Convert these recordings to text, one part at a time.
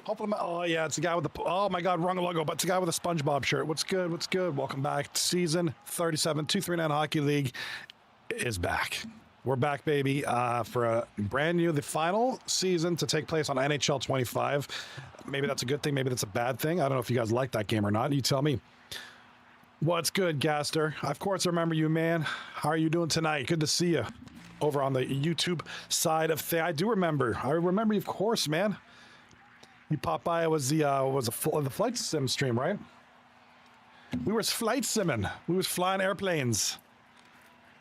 Hopefully, oh yeah, it's the guy with the, oh my God, wrong logo, but it's the guy with the SpongeBob shirt. What's good? What's good? Welcome back. Season 37, 239 Hockey League is back. We're back, baby, for a brand new, the final season to take place on NHL 25. Maybe that's a good thing. Maybe that's a bad thing. I don't know if you guys like that game or not. You tell me. What's good, Gaster? Of course, I remember you, man. How are you doing tonight? Good to see you over on the YouTube side of things. I do remember. I remember you, of course, man. You popped by. It was the flight sim stream, right? We was flight simming. We was flying airplanes.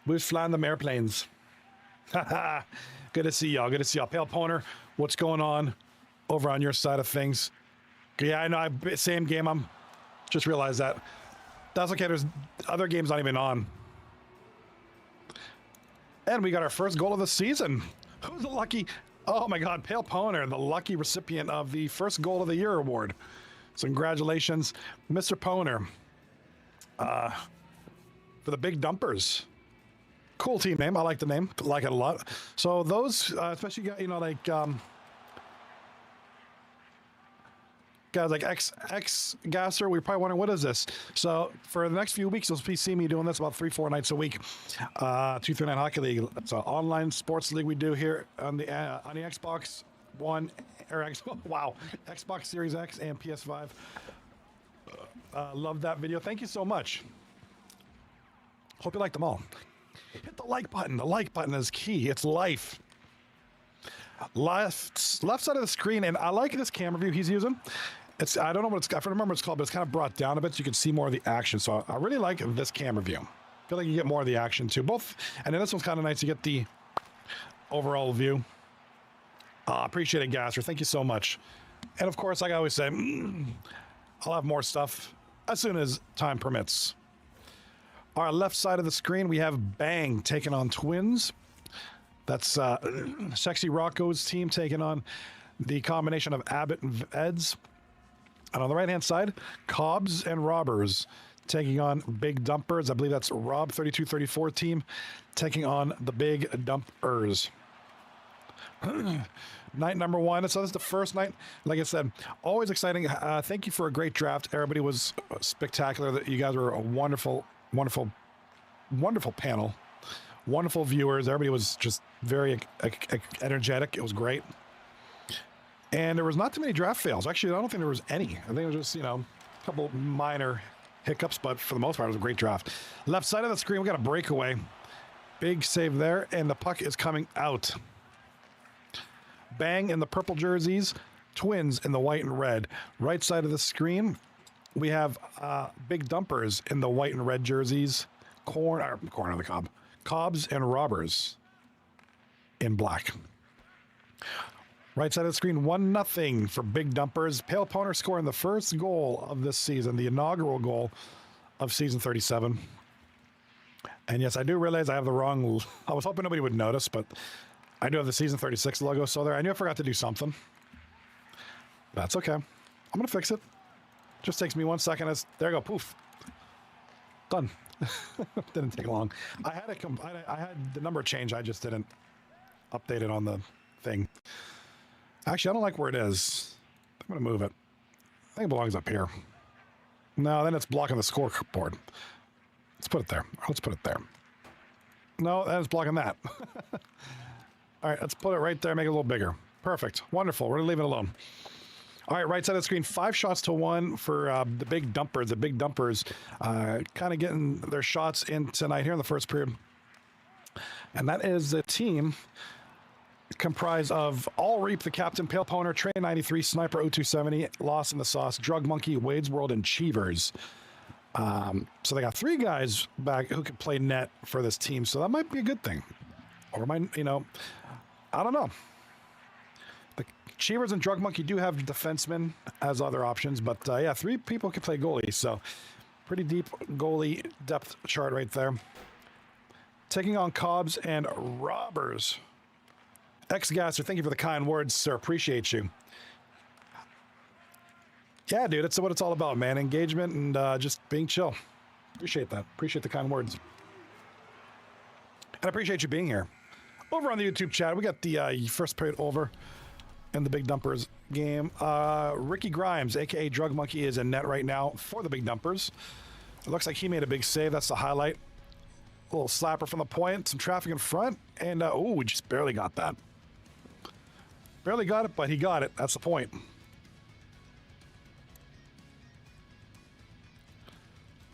We was flying them airplanes. Good to see y'all. Good to see y'all. Pale Poner, what's going on over on your side of things? Yeah, I know. Same game. I'm just realized that. That's okay. There's other games not even on. And we got our first goal of the season. Who's the lucky... Oh my God, Pale Poner, the lucky recipient of the first goal of the year award. So congratulations, Mr. Poner, for the Big Dumpers. Cool team name. I like the name. Like it a lot. So those, especially, you know, like guys like X Gasser, we're probably wondering, what is this? So for the next few weeks, you'll see me doing this about 3-4 nights a week. 239 Hockey League. It's an online sports league we do here on the Xbox One, or Xbox Series X and PS5. Love that video. Thank you so much. Hope you liked them all. Hit the like button. The like button is key. It's life. Left side of the screen, and I like this camera view he's using. It's, I don't know what it's, I don't remember what it's called, but it's kind of brought down a bit so you can see more of the action. So I really like this camera view. I feel like you get more of the action too. Both, and then this one's kind of nice. You get the overall view. Appreciate it, Gasser. Thank you so much. And of course, like I always say, I'll have more stuff as soon as time permits. Our left side of the screen, we have Bang taking on Twins. That's Sexy Rocco's team taking on the combination of Abbott and Eds. And on the right-hand side, Cobs and Rawbers taking on Big Dumpers. I believe that's Rob 3234 team taking on the Big Dumpers. Night number one. So this is the first night. Like I said, always exciting. Thank you for a great draft. Everybody was spectacular. You guys were a wonderful, wonderful, wonderful panel. Wonderful viewers. Everybody was just very energetic. It was great. And there was not too many draft fails. Actually, I don't think there was any. I think it was just, you know, a couple minor hiccups, but for the most part, it was a great draft. Left side of the screen, we got a breakaway. Big save there, and the puck is coming out. Bang in the purple jerseys, Twins in the white and red. Right side of the screen, we have Big Dumpers in the white and red jerseys. Corn on the cob. Cobs and Rawbers in black. Right side of the screen, 1-0 for Big Dumpers. Pale Poner scoring the first goal of this season, the inaugural goal of season 37. And yes, I do realize I have the wrong... I was hoping nobody would notice, but I do have the season 36 logo still there. I knew I forgot to do something. That's okay. I'm going to fix it. Just takes me 1 second. There you go. Poof. Done. Didn't take long. I had the number change. I just didn't update it on the thing. Actually, I don't like where it is. I'm going to move it. I think it belongs up here. No, then it's blocking the scoreboard. Let's put it there. Let's put it there. No, that is blocking that. All right, let's put it right there. Make it a little bigger. Perfect. Wonderful. We're going to leave it alone. All right, right side of the screen, 5-1 for the Big Dumpers. The Big Dumpers kind of getting their shots in tonight here in the first period. And that is the team comprised of All Reap, the captain, Pale Poner, Train 93, Sniper 0270, Lost in the Sauce, Drug Monkey, Wade's World, and Cheevers. So they got 3 guys back who can play net for this team. So that might be a good thing. Or might, you know, I don't know. The Cheevers and Drug Monkey do have defensemen as other options, but yeah, 3 people can play goalie, so pretty deep goalie depth chart right there. Taking on Cobs and Rawbers. X-Gasser, thank you for the kind words, sir. Appreciate you. Yeah, dude, that's what it's all about, man. Engagement and just being chill. Appreciate that. Appreciate the kind words. And I appreciate you being here. Over on the YouTube chat, we got the first period over. in the Big Dumpers game. Ricky Grimes, aka Drug Monkey, is in net right now for the Big Dumpers. It looks like he made a big save. That's the highlight. A little slapper from the point, some traffic in front, and oh, we just barely got that. Barely got it, but he got it. That's the point. I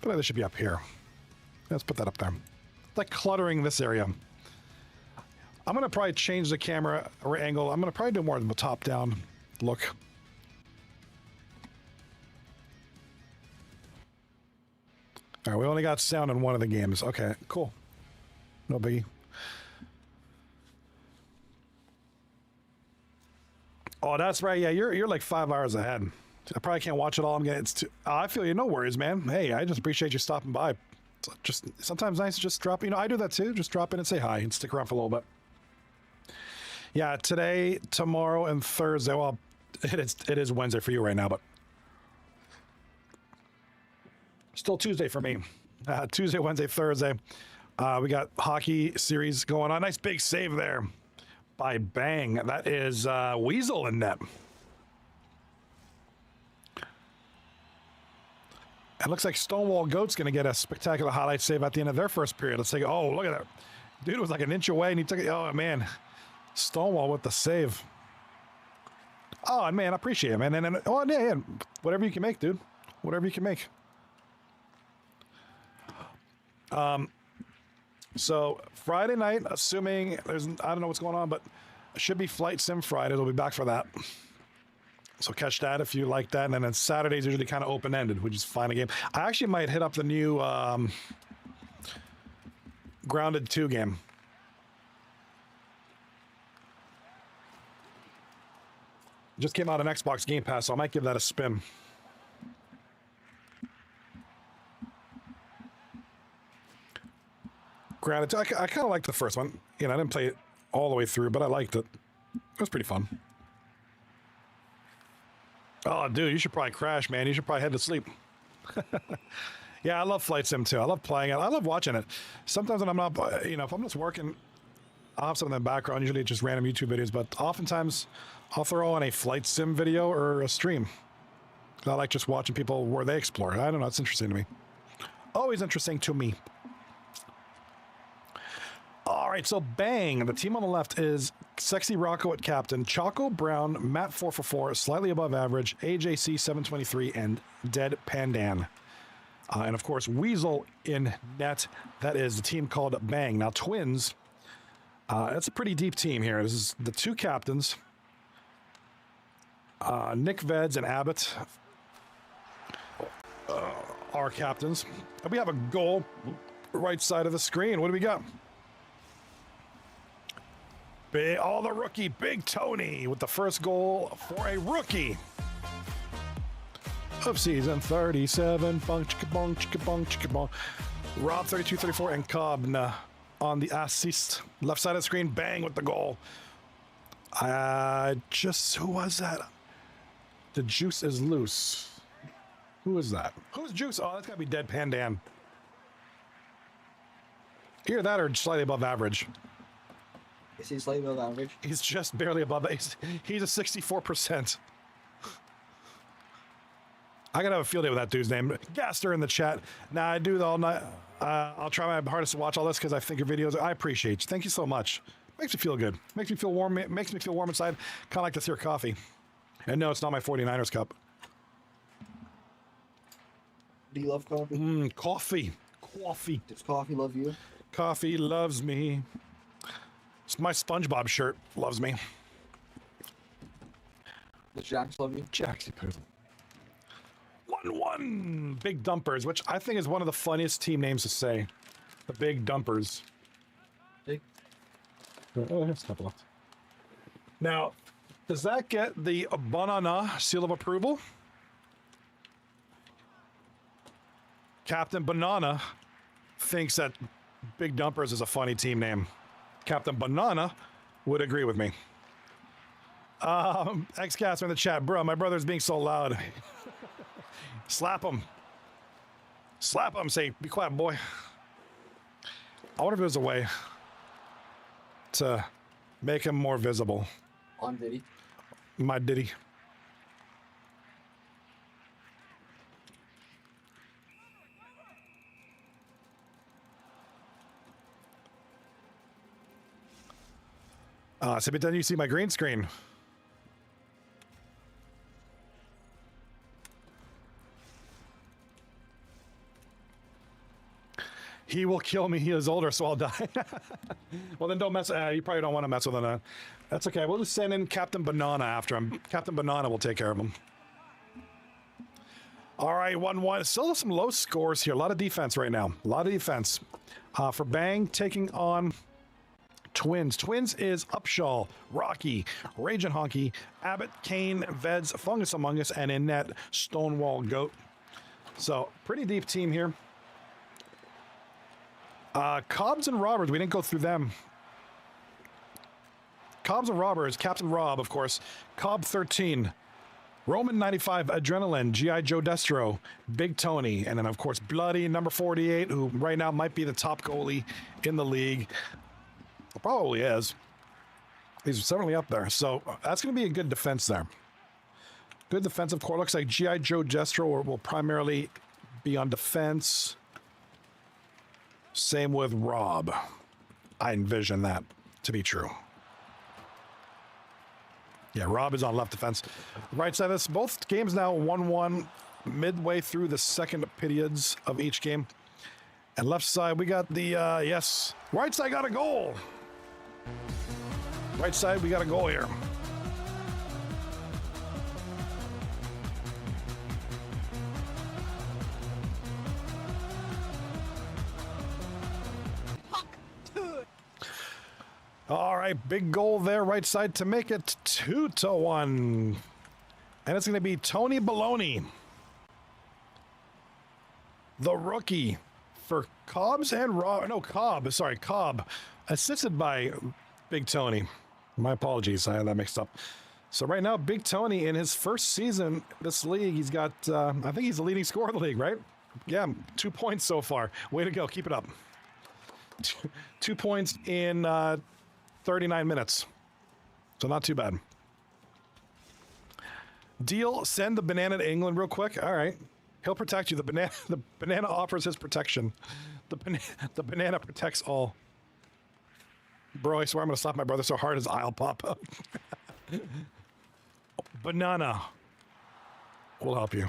feel like this should be up here. Let's put that up there. It's like cluttering this area. I'm going to probably change the camera angle. I'm going to probably do more of a top-down look. All right, we only got sound in one of the games. Okay, cool. No biggie. Oh, that's right. Yeah, you're like 5 hours ahead. I probably can't watch it all. It's too. I feel you. No worries, man. Hey, I just appreciate you stopping by. It's just sometimes nice to just drop. You know, I do that too. Just drop in and say hi and stick around for a little bit. Yeah, today, tomorrow, and Thursday. Well, it is Wednesday for you right now, but still Tuesday for me. Tuesday, Wednesday, Thursday. We got hockey series going on. Nice big save there by Bang. That is Weasel in net. It looks like Stonewall Goat's going to get a spectacular highlight save at the end of their first period. Let's take. Oh, look at that. Dude was like an inch away, and he took it. Oh, man. Stonewall with the save. Oh, man, I appreciate it, man. And oh, yeah, whatever you can make, dude. Whatever you can make. So Friday night, assuming there's, I don't know what's going on, but it should be Flight Sim Friday. We'll be back for that. So catch that if you like that. And then Saturday's usually kind of open-ended, which is fine a game. I actually might hit up the new Grounded 2 game. It just came out on Xbox Game Pass, so I might give that a spin. Grounded 2, I kind of liked the first one. You know, I didn't play it all the way through, but I liked it. It was pretty fun. Oh, dude, you should probably crash, man. You should probably head to sleep. Yeah, I love Flight Sim, too. I love playing it. I love watching it. Sometimes when I'm not, you know, if I'm just working, I'll have something in the background. Usually it's just random YouTube videos, but oftentimes I'll throw on a Flight Sim video or a stream. I like just watching people where they explore. I don't know. It's interesting to me. Always interesting to me. All right, so Bang. The team on the left is Sexy Rocco at captain, Choco Brown, Matt 444, slightly above average, AJC 723, and Dead Pandan. And of course, Weasel in net. That is the team called Bang. Now, Twins. It's a pretty deep team here. This is the two captains, Nick Veds and Abbott, are captains. And we have a goal right side of the screen. What do we got? The rookie, Big Tony, with the first goal for a rookie of season 37. Bong, chicka, bong, chicka, bong, chicka, bong. Rob 32-34 and Cobb on the assist. Left side of the screen, Bang with the goal. Who was that? The juice is loose. Who is that? Who's Juice? Oh, that's got to be Dead Pandan. Either that or slightly above average. Is he slightly above average? He's just barely above. He's a 64%. I gotta have a field day with that dude's name. Gaster in the chat. Nah, I do all night. I'll try my hardest to watch all this because I think your videos. I appreciate you. Thank you so much. Makes me feel good. Makes me feel warm. Makes me feel warm inside. Kind of like this here coffee. And no, it's not my 49ers cup. Do you love coffee? Coffee. Coffee. Does coffee love you? Coffee loves me. My SpongeBob shirt loves me. Does Jax love you? Jaxie poo. 1-1. Big Dumpers, which I think is one of the funniest team names to say. The Big Dumpers. Big. Oh, there's a couple left. Now, does that get the banana seal of approval? Captain Banana thinks that Big Dumpers is a funny team name. Captain Banana would agree with me. X-Cast in the chat. Bro, my brother's being so loud. Slap him. Slap him. Say, be quiet, boy. I wonder if there's a way to make him more visible. On video. My ditty. So but then you see my green screen. He will kill me. He is older, so I'll die. Well, then don't mess. You probably don't want to mess with him. That's okay. We'll just send in Captain Banana after him. Captain Banana will take care of him. All right, 1-1. Still some low scores here. A lot of defense right now. A lot of defense. For Bang taking on Twins. Twins is Upshaw, Rocky, Raging Honky, Abbott, Kane, Veds, Fungus Among Us, and in net, Stonewall Goat. So, pretty deep team here. Cobs and Rawbers, we didn't go through them. Cobs and Rawbers, Captain Rob, of course. Cobb 13, Roman 95, Adrenaline, G.I. Joe Destro, Big Tony, and then, of course, Bloody, number 48, who right now might be the top goalie in the league. Probably is. He's certainly up there. So that's going to be a good defense there. Good defensive core. Looks like G.I. Joe Destro will primarily be on defense. Same with Rob. I envision that to be true. Yeah, Rob is on left defense. Right side of this, both games now 1-1, midway through the second periods of each game. And left side, we got the, yes, right side got a goal. Right side, we got a goal here. All right, big goal there, right side to make it 2-1. And it's going to be Tony Baloney, the rookie for Cobs and Cobb, assisted by Big Tony. My apologies, I had that mixed up. So right now, Big Tony in his first season this league, he's got, I think he's the leading scorer of the league, right? Yeah, 2 points so far. Way to go, keep it up. 2 points in 39 minutes. So not too bad. Deal, send the banana to England real quick. All right. He'll protect you. The banana offers his protection. The banana protects all. Bro, I swear I'm going to slap my brother so hard his eye'll pop up. Banana will help you.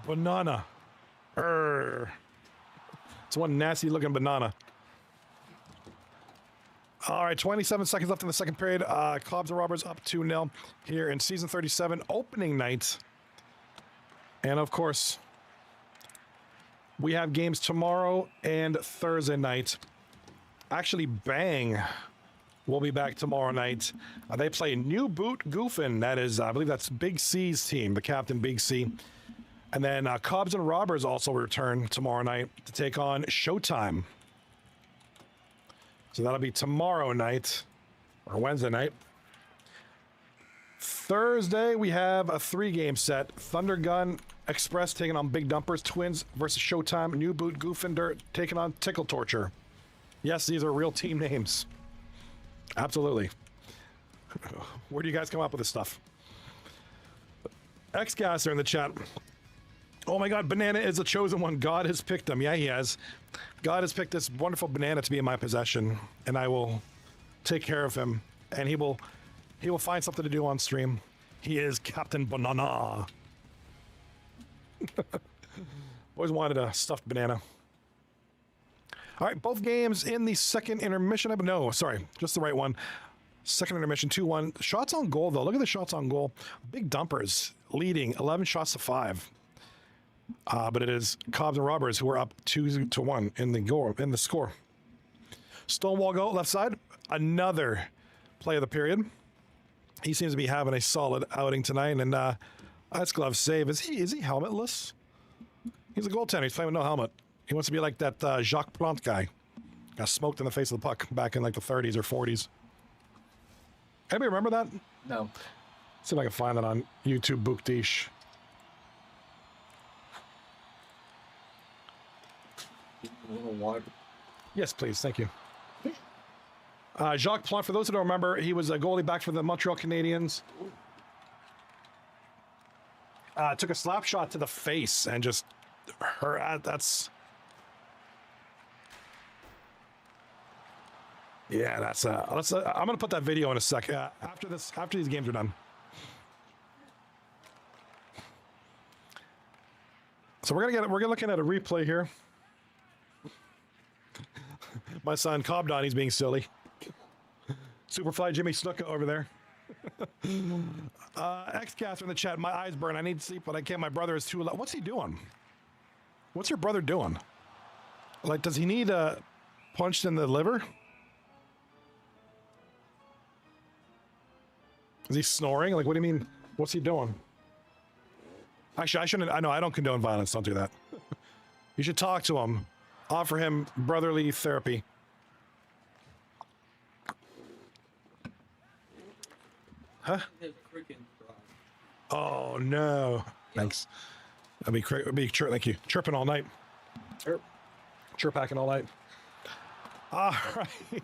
Banana. It's one nasty looking banana. All right, 27 seconds left in the second period. Cobs and Rawbers up 2-0 here in season 37, opening night. And of course, we have games tomorrow and Thursday night. Actually, Bang will be back tomorrow night. They play New Boot Goofin. That is, I believe that's Big C's team, the captain Big C. And then Cobs and Rawbers also return tomorrow night to take on Showtime. So that'll be tomorrow night or Wednesday night. Thursday, we have a 3-game set. Thunder Gun Express taking on Big Dumpers. Twins versus Showtime. New Boot Goofinder taking on Tickle Torture. Yes, these are real team names. Absolutely. Where do you guys come up with this stuff? X-Gasser in the chat. Oh my God, Banana is the chosen one. God has picked him. Yeah, he has. God has picked this wonderful banana to be in my possession, and I will take care of him, and he will find something to do on stream. He is Captain Banana. Always wanted a stuffed banana. All right, both games in the second intermission. No, sorry, just the right one. Second intermission, 2-1. Shots on goal, though. Look at the shots on goal. Big Dumpers leading 11 shots to 5. But it is Cobs and Rawbers who are up 2-1 in the score. Stonewall Goat left side. Another play of the period. He seems to be having a solid outing tonight. And Ice Glove save. Is he helmetless? He's a goaltender. He's playing with no helmet. He wants to be like that Jacques Plante guy. Got smoked in the face of the puck back in like the 30s or 40s. Anybody remember that? No. See if I can find that on YouTube, Bookdish. A little water. Yes, please. Thank you. Jacques Plante, for those who don't remember, he was a goalie back for the Montreal Canadiens. Took a slap shot to the face and just that's. Yeah, that's I'm gonna put that video in a second after these games are done. So we're looking at a replay here. My son Cobb Donnie's being silly. Superfly Jimmy Snuka over there. X-Caster in the chat. My eyes burn. I need sleep, but I can't. My brother is too loud. What's he doing? What's your brother doing? Like, does he need punched in the liver? Is he snoring? Like, what do you mean? What's he doing? Actually, I shouldn't. I know I don't condone violence. Don't do that. You should talk to him. Offer him brotherly therapy. Huh? Oh no! Thanks. I'll be thank you. Chirping all night. Chirpacking all night. All right.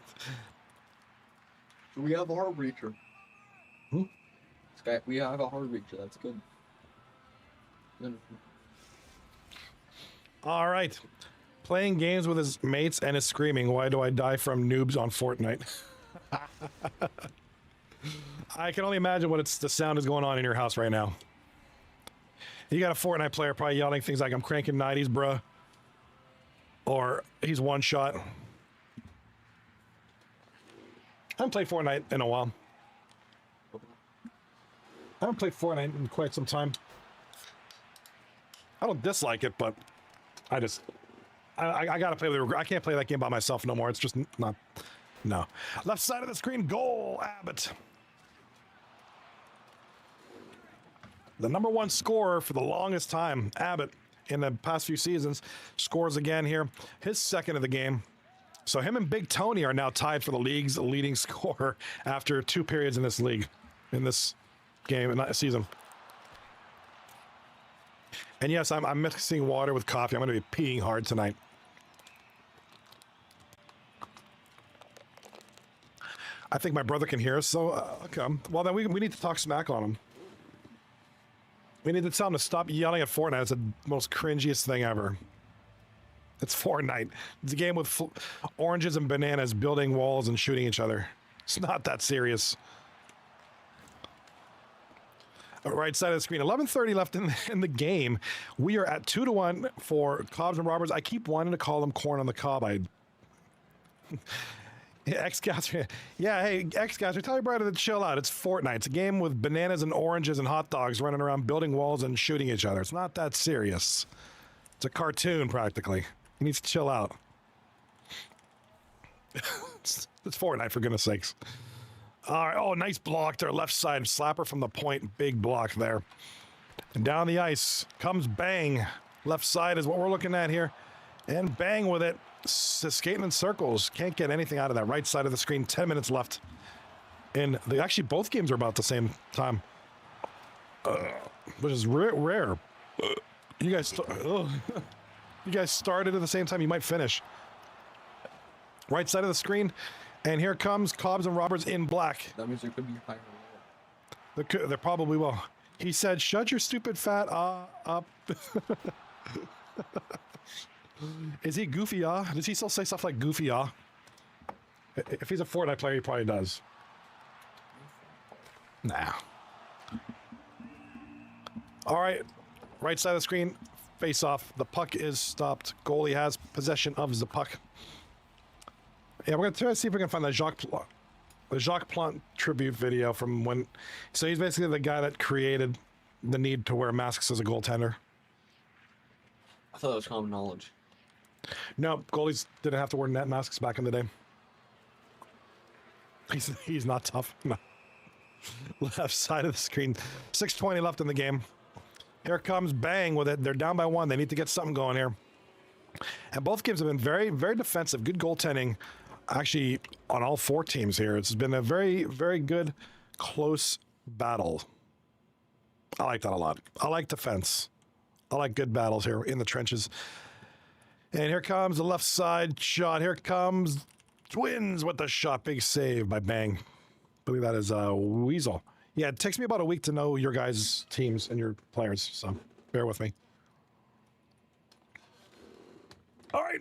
So we have a hard reacher. We have a hard reacher. That's good. All right. Playing games with his mates and is screaming, "Why do I die from noobs on Fortnite?" I can only imagine what the sound is going on in your house right now. You got a Fortnite player probably yelling things like, "I'm cranking 90s, bruh," or "He's one shot." I haven't played Fortnite in a while. I haven't played Fortnite in quite some time. I don't dislike it, but I gotta play with it. I can't play that game by myself no more. It's just not. No. Left side of the screen, goal, Abbott. The #1 scorer for the longest time, Abbott, in the past few seasons, scores again here. His second of the game. So him and Big Tony are now tied for the league's leading scorer after 2 periods in this league, in this game, in that season. And yes, I'm mixing water with coffee. I'm going to be peeing hard tonight. I think my brother can hear us, so okay. Well, then we need to talk smack on him. We need to tell him to stop yelling at Fortnite. It's the most cringiest thing ever. It's Fortnite. It's a game with oranges and bananas building walls and shooting each other. It's not that serious. Right side of the screen, 11:30 left in the game. We are at 2-1 for Cobs and Rawbers. I keep wanting to call them corn on the cob. X-Caster. Yeah, hey, X-Caster, tell your brother to chill out. It's Fortnite. It's a game with bananas and oranges and hot dogs running around building walls and shooting each other. It's not that serious. It's a cartoon, practically. He needs to chill out. It's Fortnite, for goodness sakes. All right. Oh, nice block there. Left side. Slapper from the point. Big block there. And down the ice comes Bang. Left side is what we're looking at here. And Bang with it. Skating in circles. Can't get anything out of that. Right side of the screen. 10 minutes left. And actually, both games are about the same time. Which is rare. You guys started at the same time. You might finish. Right side of the screen. And here comes Cobs and Rawbers in black. That means there could be higher. There probably will. He said, "Shut your stupid fat up." Is he goofy? Does he still say stuff like goofy? If he's a Fortnite player, he probably does. Nah. All right. Right side of the screen. Face off. The puck is stopped. Goalie has possession of the puck. Yeah, we're going to try to see if we can find the Jacques Plante tribute video from when... So he's basically the guy that created the need to wear masks as a goaltender. I thought it was common knowledge. No, goalies didn't have to wear net masks back in the day. He's not tough. No. Left side of the screen. 6:20 left in the game. Here comes Bang with it. They're down by 1. They need to get something going here. And both games have been very, very defensive. Good goaltending. Actually, on all 4 teams here, it's been a very, very good, close battle. I like that a lot. I like defense. I like good battles here in the trenches. And here comes the left side shot. Here comes Twins with the shot. Big save by Bang. I believe that is Weasel. Yeah, it takes me about a week to know your guys' teams and your players, so bear with me. All right.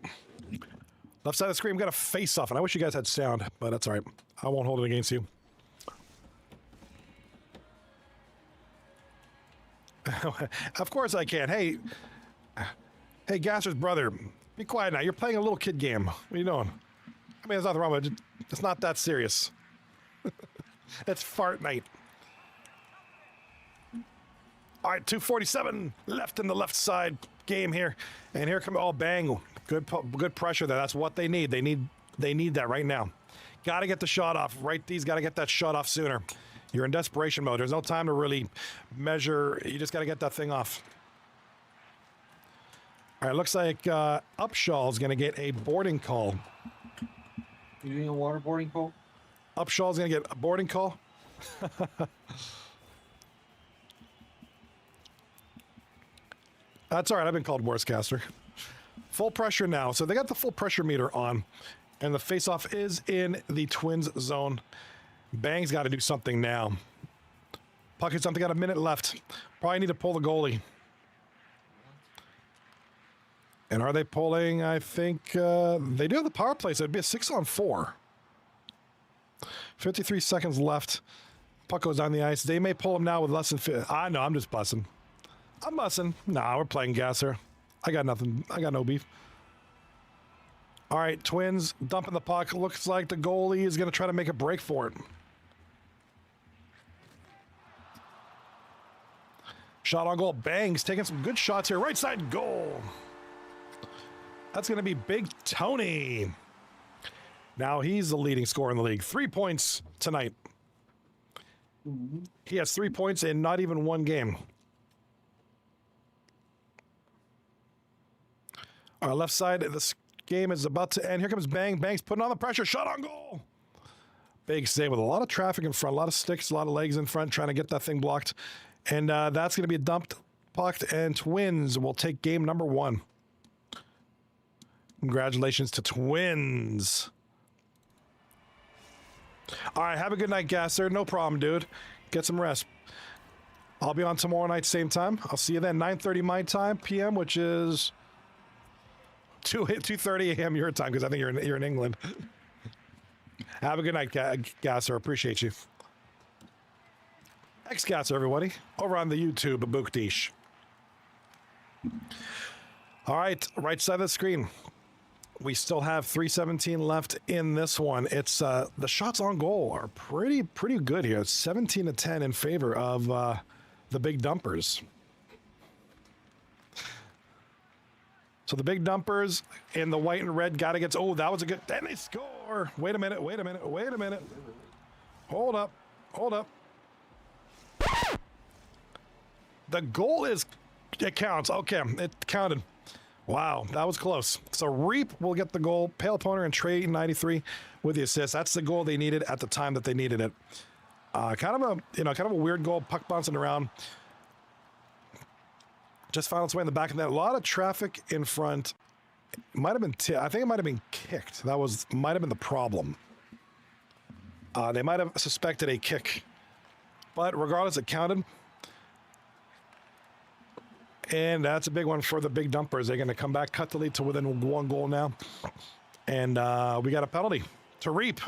Left side of the screen, we got a face-off, and I wish you guys had sound, but that's all right. I won't hold it against you. Of course I can. Hey, Gasser's brother, be quiet now. You're playing a little kid game. What are you doing? I mean, there's nothing wrong with it. It's not that serious. It's fart night. All right, 2:47 left in the left side game here, and here come bang, good pressure there. That's what they need. They need that right now. Got to get the shot off. Right, D's got to get that shot off sooner. You're in desperation mode. There's no time to really measure. You just got to get that thing off. All right, looks like Upshaw's going to get a boarding call. You doing a waterboarding call? Upshaw's going to get a boarding call. That's all right. I've been called worse, Caster. Full pressure now. So they got the full pressure meter on, and the face-off is in the Twins zone. Bang's got to do something now. Puck hits something. Got a minute left. Probably need to pull the goalie. And are they pulling? I think they do have the power play, so it'd be a 6-on-4. 53 seconds left. Puck goes down the ice. They may pull him now with less than 50. I know, I'm just bussing. I'm bussing. Nah, we're playing Gasser. I got nothing. I got no beef. All right, Twins dumping the puck. Looks like the goalie is going to try to make a break for it. Shot on goal. Bang's taking some good shots here. Right side goal. That's going to be Big Tony. Now he's the leading scorer in the league. 3 points tonight. He has 3 points in not even one game. Our left side of this game is about to end. Here comes Bang. Bang's putting on the pressure. Shot on goal. Big save with a lot of traffic in front, a lot of sticks, a lot of legs in front, trying to get that thing blocked. And that's going to be a dumped puck, and Twins will take game number 1. Congratulations to Twins. All right, have a good night, Gasser. No problem, dude. Get some rest. I'll be on tomorrow night, same time. I'll see you then, 9:30 my time, p.m., which is 2:30 a.m. your time, because I think you're in England. Have a good night, Gasser. Appreciate you. Gasser, everybody, over on the YouTube, Bookdish. All right side of the screen. We still have 3:17 left in this one. It's the shots on goal are pretty good here. It's 17-10 in favor of the Big Dumpers. So the Big Dumpers in the white and red got to get. Oh, that was a good. Then they score. Wait a minute. Hold up. The goal is. It counts. Okay, it counted. Wow, that was close. So Reap will get the goal. Pale Poner and Trey 93 with the assist. That's the goal they needed at the time that they needed it. Kind of a weird goal. Puck bouncing around. Just found its way in the back of that. A lot of traffic in front. Might have been. I think it might have been kicked. That might have been the problem. They might have suspected a kick, but regardless, it counted. And that's a big one for the Big Dumpers. They're going to come back, cut the lead to within 1 goal now. And we got a penalty to Reap.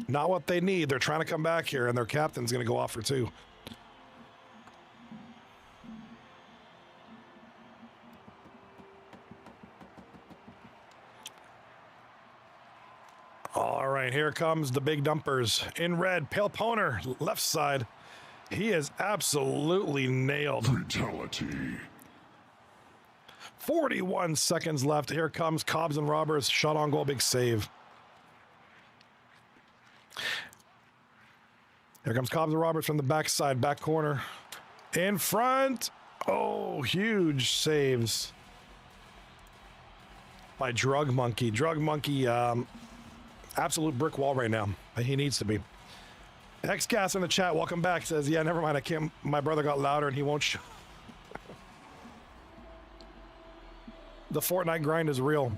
Not what they need. They're trying to come back here, and their captain's going to go off for 2. All right, here comes the Big Dumpers. In red, Pale Poner, left side. He is absolutely nailed. Brutality. 41 seconds left. Here comes Cobs and Rawbers. Shot on goal, big save. Here comes Cobs and Rawbers from the backside, back corner. In front. Oh, huge saves by Drug Monkey. Drug Monkey, absolute brick wall right now. He needs to be. Xcast in the chat, welcome back, says, yeah, never mind, I can't, my brother got louder and he won't show. The Fortnite grind is real.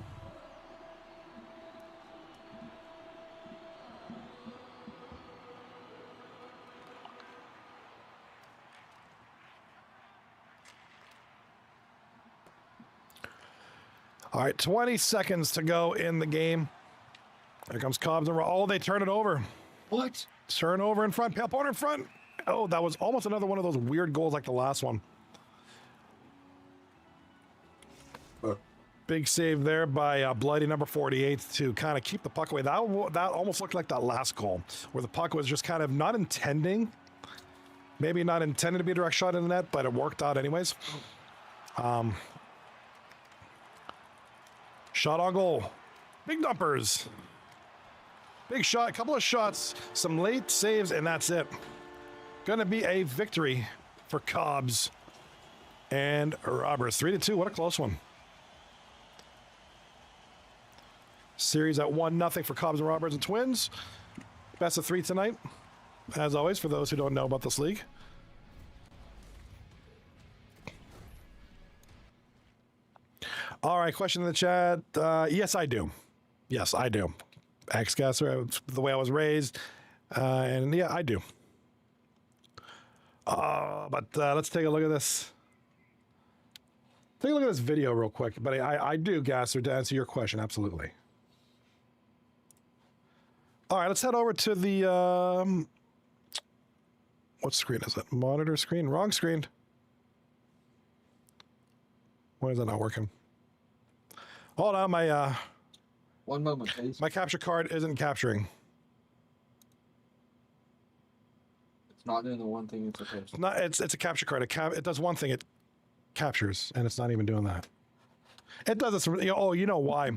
All right, 20 seconds to go in the game. Here comes Cobs and oh, they turn it over. What? Turnover in front, Pale Porter in front. Oh, that was almost another one of those weird goals like the last one. Big save there by Bloody number 48 to kind of keep the puck away. That almost looked like that last goal where the puck was just kind of not intending, maybe not intended to be a direct shot in the net, but it worked out anyways. Shot on goal. Big dumpers. Big shot, a couple of shots, some late saves, and that's it. Gonna be a victory for Cobs and Rawbers. 3-2, what a close one. Series at 1-0 for Cobs and Rawbers and Twins. Best of 3 tonight, as always, for those who don't know about this league. All right, question in the chat. Yes, I do. Yes, I do. Ex-gasser, the way I was raised. And yeah, I do. But let's take a look at this. Take a look at this video real quick. But I do, Gasser, to answer your question, absolutely. All right, let's head over to the, what screen is it? Monitor screen? Wrong screen. Why is that not working? Hold on, my, One moment, please. my capture card isn't capturing. It's not doing the one thing it's supposed to. Not, it's a capture card. It does one thing, it captures, and it's not even doing that. It does this, oh, you know why.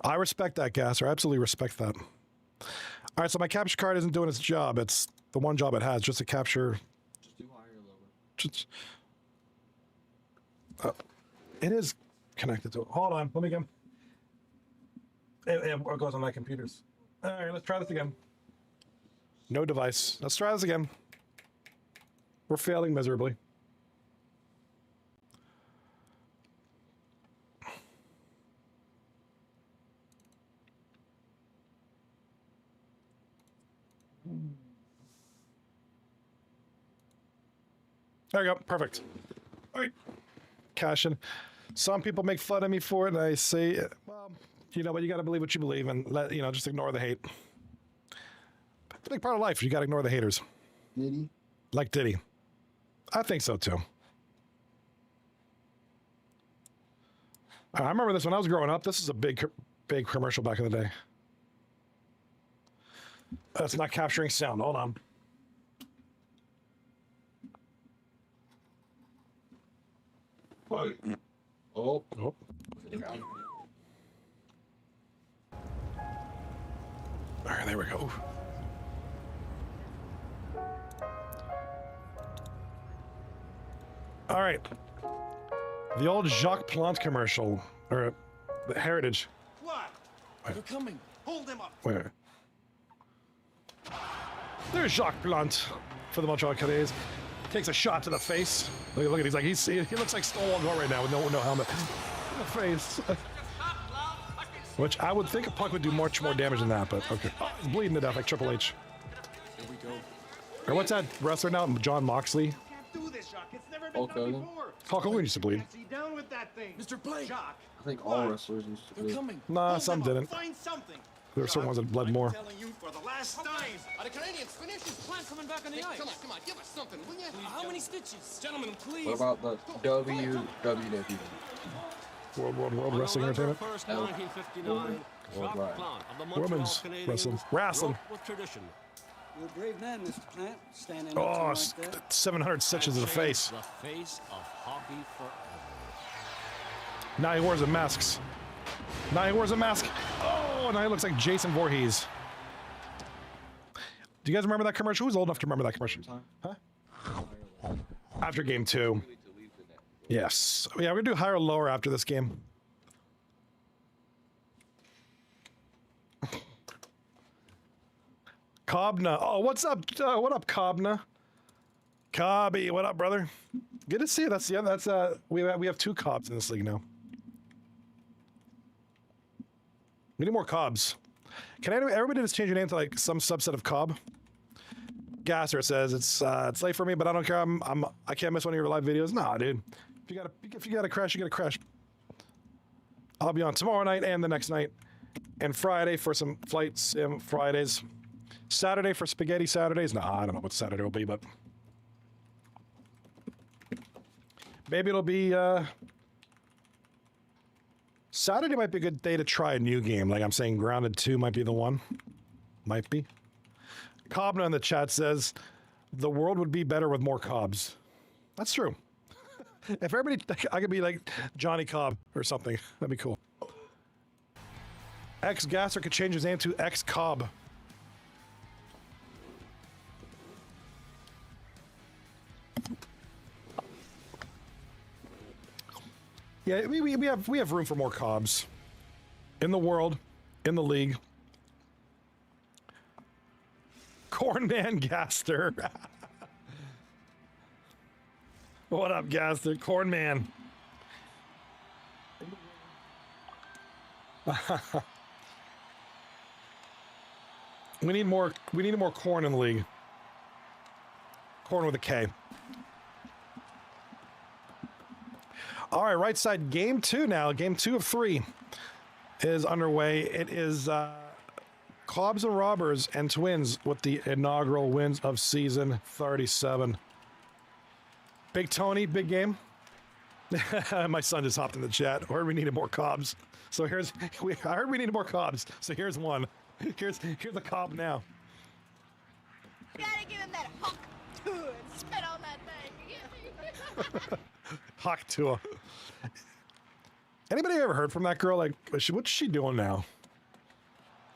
I respect that, Gasser. I absolutely respect that. All right, so my capture card isn't doing its job. It's the one job it has, just to capture. Just do higher or lower. Just, it is connected to it. Hold on, let me get. It goes on my computers. All right, let's try this again. No device. Let's try this again. We're failing miserably. There we go. Perfect. All right. Cash in. Some people make fun of me for it, and I say, well, you know, but you got to believe what you believe, and let you know, just ignore the hate. It's a big part of life. You got to ignore the haters. Diddy? Like Diddy. I think so too. I remember this when I was growing up. This is a big commercial back in the day. That's not capturing sound. Hold on. Oh. Oh. All right, there we go. All right. The old Jacques Plante commercial, or the Heritage. What? They're coming. Hold them up. Wait. There's Jacques Plante for the Montreal Canadiens. Takes a shot to the face. Look at he's like he looks like Stonewall Gore right now with no helmet. In the face. Which I would think a puck would do much more damage than that, but okay. Oh, he's bleeding to death like Triple H. Here we go. Or what's that wrestler now? John Moxley. Can't do this, Jacques. It's never been Hulk done Hogan? before. Hulk Hogan used to bleed. See down with that thing. Mr. Blake. Jacques. I think all wrestlers used to They're be. coming. Nah, hold some them up. didn't. Find something. There were certain ones that bled I'm more. telling you for the last time. Are the Canadians finished? His plant coming back on the ice. Come on, give us something, will you? How many stitches? Gentlemen, please. What about the WWE? World Wrestling Entertainment. 1st, 1959. Worldwide. Women's wrestling. With tradition. You're a brave man, Mr. Plant, standing Oh, up to like that. 700 stitches in the face. The face of hockey forever. Now he wears a mask. Now he wears a mask. Oh, now he looks like Jason Voorhees. Do you guys remember that commercial? Who's old enough to remember that commercial? Huh? After game 2. Yes. Yeah, we're going to do higher or lower after this game. Cobna. Oh, what's up? What up, Cobna? Cobby, what up, brother? Good to see you. That's we have 2 Cobs in this league now. We need more Cobs. Can everybody just change your name to like some subset of Cobb? Gasser says it's late for me, but I don't care. I can't miss one of your live videos. Nah, dude. If you gotta crash, you gotta crash. I'll be on tomorrow night and the next night. And Friday for some Flight Sim Fridays. Saturday for Spaghetti Saturdays. Nah, I don't know what Saturday will be, but maybe it'll be Saturday might be a good day to try a new game. Like I'm saying, Grounded 2 might be the one. Might be. Cobna in the chat says, the world would be better with more Cobs. That's true. If everybody, I could be like Johnny Cobb or something. That'd be cool. X-Gasser could change his name to X-Cobb. Yeah, we have room for more Cobs in the world, in the league. Cornman Gaster. What up, Gaster? Cornman. We need more corn in the league. Corn with a K. All right, right side, game 2 now. Game 2 of 3 is underway. It is Cobs and Rawbers and Twins with the inaugural wins of season 37. Big Tony, big game. My son just hopped in the chat. I heard we needed more Cobs. So I heard we needed more Cobs. So here's one. Here's a Cobb now. Gotta give him that hawk to it. Spit on that thing. Hawk Tua. Anybody ever heard from that girl? Like, what's she doing now?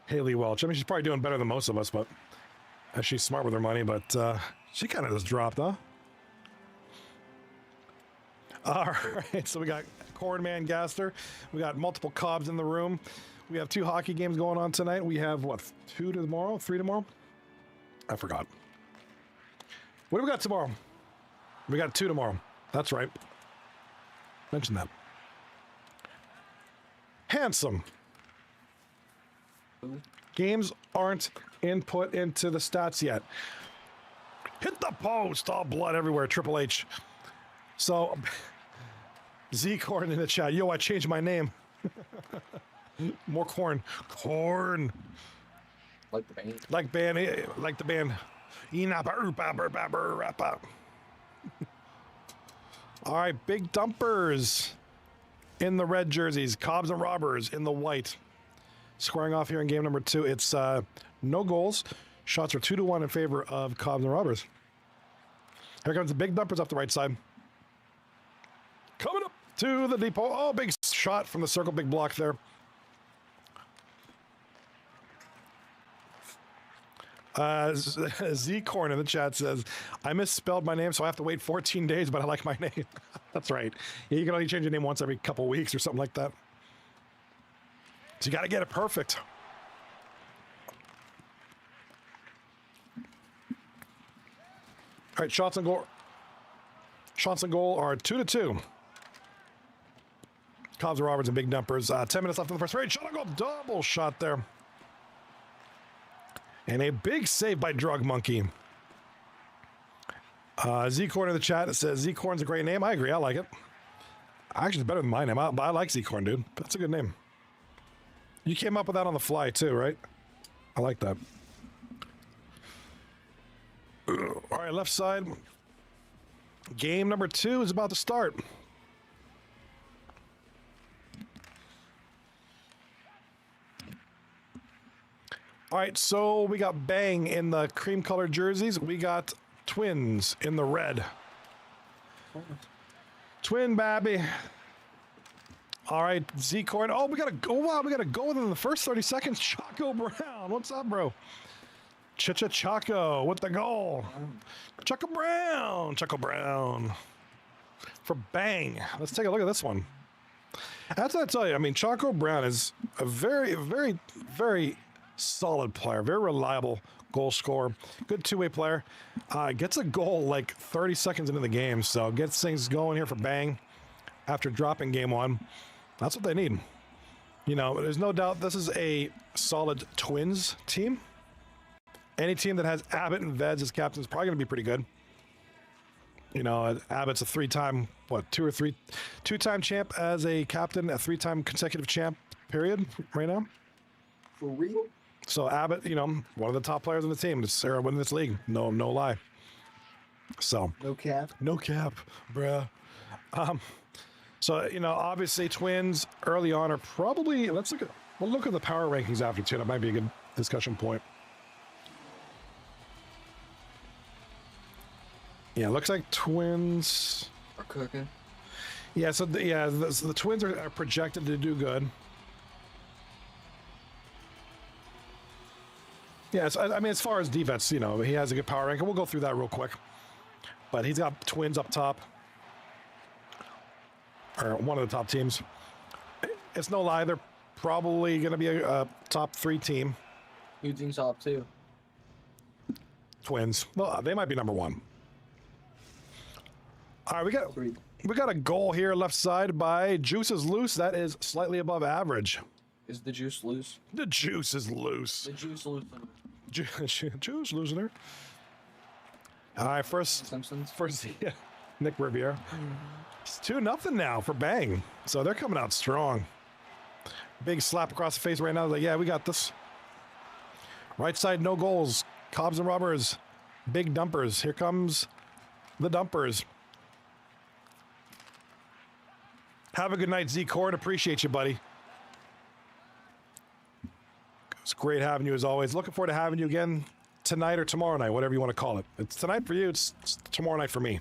Haley Welch. I mean, she's probably doing better than most of us, but she's smart with her money. But she kind of just dropped, huh? All right, so we got Cornman Gaster. We got multiple Cobs in the room. We have 2 hockey games going on tonight. We have, what, 2 tomorrow? 3 tomorrow? I forgot. What do we got tomorrow? We got 2 tomorrow. That's right. Mention that. Handsome. Games aren't input into the stats yet. Hit the post. All blood everywhere. Triple H. So, Z-Corn in the chat. Yo, I changed my name. More corn. Corn. Like the band. Like the band. All right, big dumpers in the red jerseys. Cobs and Rawbers in the white. Squaring off here in game number 2. It's no goals. Shots are 2-1 in favor of Cobs and Rawbers. Here comes the big dumpers up the right side. Coming up to the depot. Oh, big shot from the circle. Big block there. Z-Corn in the chat says, I misspelled my name, so I have to wait 14 days, but I like my name. That's right. Yeah, you can only change your name once every couple weeks or something like that. So you got to get it perfect. All right, shots on goal. Shots on goal are 2-2. Cobs and Rawbers and big dumpers. 10 minutes left in the first period. Shot on goal. Double shot there. And a big save by Drug Monkey. Z-Corn in the chat says, Z-Corn's a great name. I agree. I like it. Actually, it's better than my name. But I like Z-Corn, dude. That's a good name. You came up with that on the fly, too, right? I like that. All right, left side. Game number 2 is about to start. All right, so we got Bang in the cream-colored jerseys. We got Twins in the red. Twin baby. All right, Z-Corn. Oh, we gotta go. Wow, we gotta go within the first 30 seconds. Chaco Brown, what's up, bro? Chaco with the goal. Chaco Brown for Bang. Let's take a look at this one. That's what I tell you. I mean, Chaco Brown is a very, very, very solid player, very reliable goal scorer, good two-way player. Gets a goal like 30 seconds into the game, so gets things going here for Bang after dropping game 1. That's what they need. You know, there's no doubt this is a solid Twins team. Any team that has Abbott and Veds as captains is probably going to be pretty good. You know, Abbott's a two-time champ as a captain, a 3-time consecutive champ, period, right now. For real? So Abbott, you know, one of the top players on the team. It's Sarah winning this league. No lie. So No cap. no cap, bruh. So you know, obviously, Twins early on are probably. We'll look at the power rankings after too. That might be a good discussion point. Yeah, looks like Twins Are cooking. Yeah, so the Twins are projected to do good. Yeah, so, I mean, as far as defense, you know, he has a good power rank, and we'll go through that real quick. But he's got Twins up top, or one of the top teams. It's no lie, they're probably going to be a top 3 team. Who thinks top 2? Twins. Well, they might be number 1. All right, Three. we got a goal here left side by Juice is Loose. That is slightly above average. Is the juice loose? The juice is loose. The juice loose. Juice losing her. All right, first, yeah, Nick Riviere. It's 2-0 now for Bang. So they're coming out strong. Big slap across the face right now. Like, yeah, we got this. Right side, no goals. Cobs and Rawbers. Big dumpers. Here comes the dumpers. Have a good night, Z Cord. Appreciate you, buddy. It's great having you as always. Looking forward to having you again tonight or tomorrow night, whatever you want to call it. It's tonight for you. It's tomorrow night for me.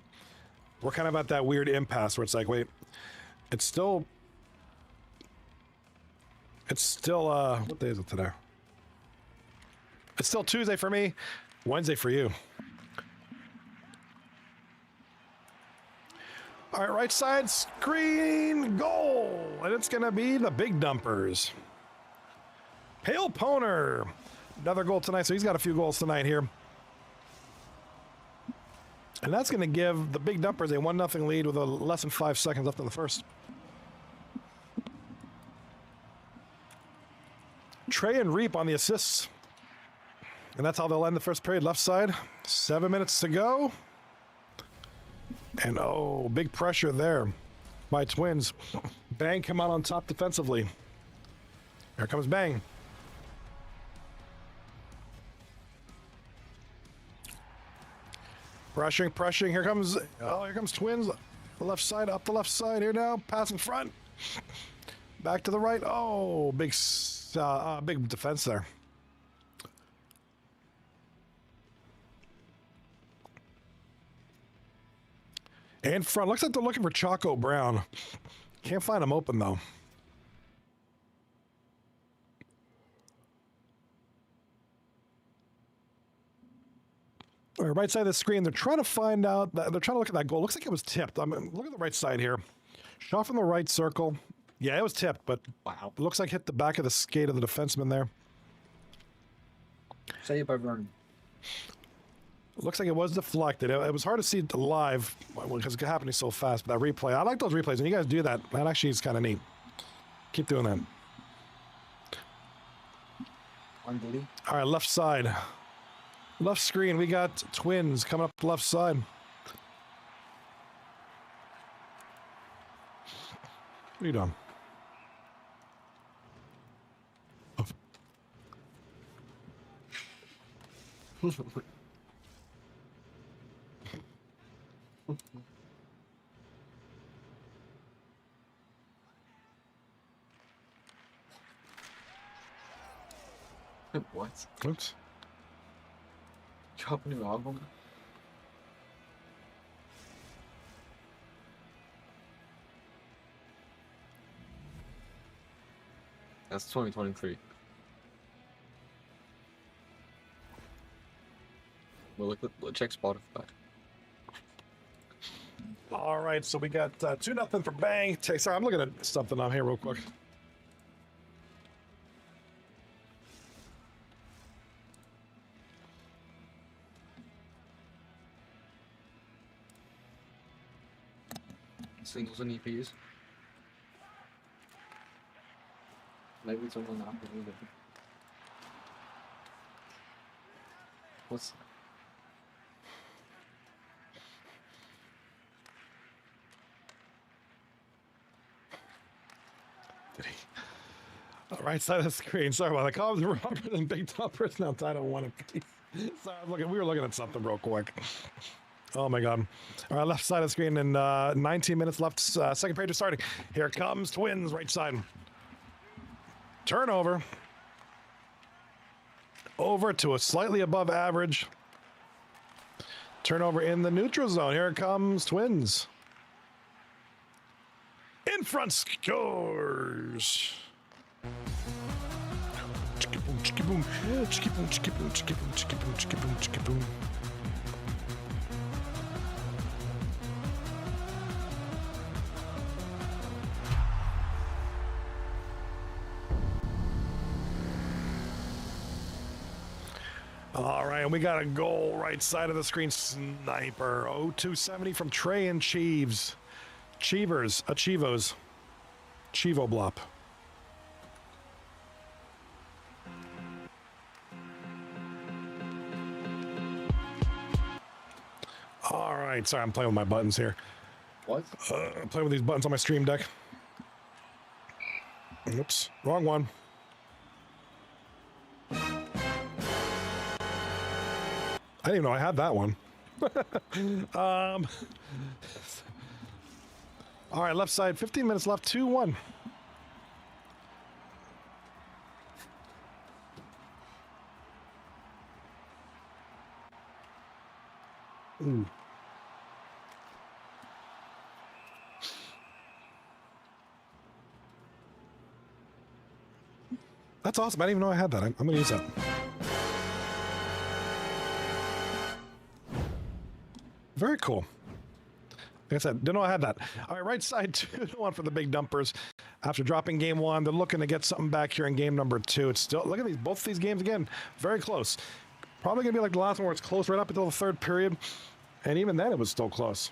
We're kind of at that weird impasse where it's like, wait, it's still, what day is it today? It's still Tuesday for me, Wednesday for you. All right, right side screen, goal. And it's going to be the big dumpers. Pale Poner, another goal tonight. So he's got a few goals tonight here. And that's going to give the big dumpers a 1-0 lead with less than 5 seconds left in the first. Trey and Reap on the assists. And that's how they'll end the first period. Left side, 7 minutes to go. And oh, big pressure there by Twins. Bang come out on top defensively. Here comes Bang. Pressuring. Here comes Twins. The left side, up the left side here now. Pass in front. Back to the right. Oh, big defense there. And front. Looks like they're looking for Choco Brown. Can't find him open, though. All right, right side of the screen, they're trying to find out, they're trying to look at that goal. Looks like it was tipped. I mean, look at the right side here. Shot from the right circle. Yeah, it was tipped, but Wow. it looks like hit the back of the skate of the defenseman there. Say it by Vernon. Looks like it was deflected. It was hard to see live because it's happening so fast. But that replay, I like those replays. When you guys do that, that actually is kind of neat. Keep doing that. Unbelievable. All right, left side. Left screen, we got Twins coming up the left side. What are you doing? What? Oops. Drop a new album? That's 2023. Well, check Spotify. All right, so we got 2-0 for Bang. Sorry, I'm looking at something on here real quick. Singles and EPs. Maybe it's only not either. What's Right side of the screen. Sorry about the Cobs and Rawbers and big dumpers. Now I don't want to. Sorry, we were looking at something real quick. Oh my God. All right, left side of the screen and 19 minutes left. Second period is starting. Here comes Twins, right side. Turnover. Over to a slightly above average. Turnover in the neutral zone. Here it comes Twins. In front scores. Chicky-boom, chicky-boom, chicky-boom, chicky-boom, chicky-boom, chicky-boom, chicky-boom, chicky-boom. All right, and we got a goal right side of the screen. Sniper. 0-270 from Trey and Cheevers. Chivos. Chivo Blop. All right, sorry, I'm playing with my buttons here. What? I'm playing with these buttons on my stream deck. Oops, wrong one. I didn't even know I had that one. All right, left side, 15 minutes left, 2-1. Ooh. That's awesome. I didn't even know I had that. I'm going to use that. Very cool. Like I said, didn't know I had that. All right, right side 2-1 for the big dumpers. After dropping game one, they're looking to get something back here in game number two. It's still, look at these, both these games again, very close. Probably going to be like the last one where it's close right up until the third period. And even then, it was still close.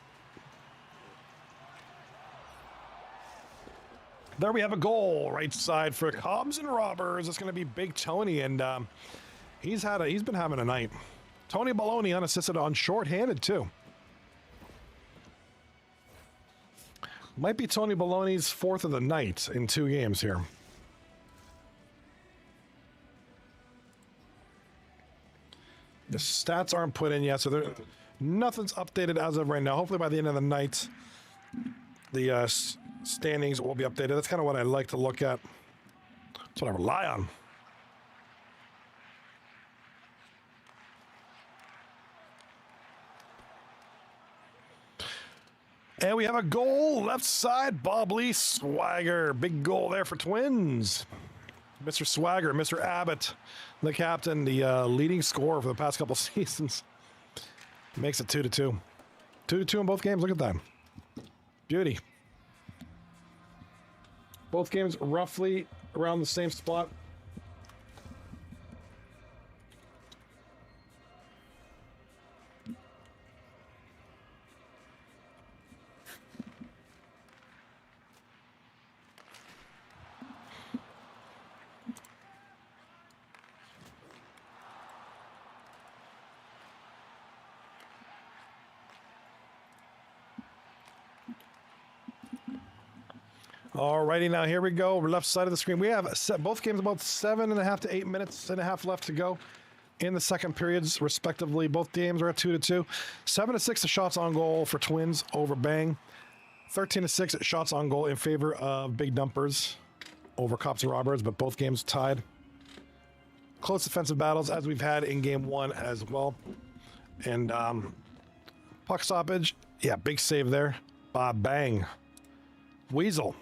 There we have a goal, right side for Cobs and Rawbers. It's going to be Big Tony, and he's been having a night. Tony Baloney unassisted on shorthanded too. Might be Tony Baloney's fourth of the night in 2 games here. The stats aren't put in yet, so nothing's updated as of right now. Hopefully by the end of the night, the standings will be updated. That's kind of what I like to look at. That's what I rely on. And we have a goal, left side, Bob Lee Swagger. Big goal there for Twins. Mr. Swagger, Mr. Abbott, the captain, the leading scorer for the past couple seasons. Makes it 2-2. 2-2 in both games. Look at that. Beauty. Both games roughly around the same spot. Alrighty, now here we go. Left side of the screen. We have both games about 7.5 to 8 minutes and a half left to go in the second periods, respectively. Both games are at 2-2. 7-6 shots on goal for Twins over Bang. 13-6 shots on goal in favor of Big Dumpers over Cobs and Rawbers, but both games tied. Close defensive battles as we've had in game one as well. And puck stoppage. Yeah, big save there. Bang. Weasel.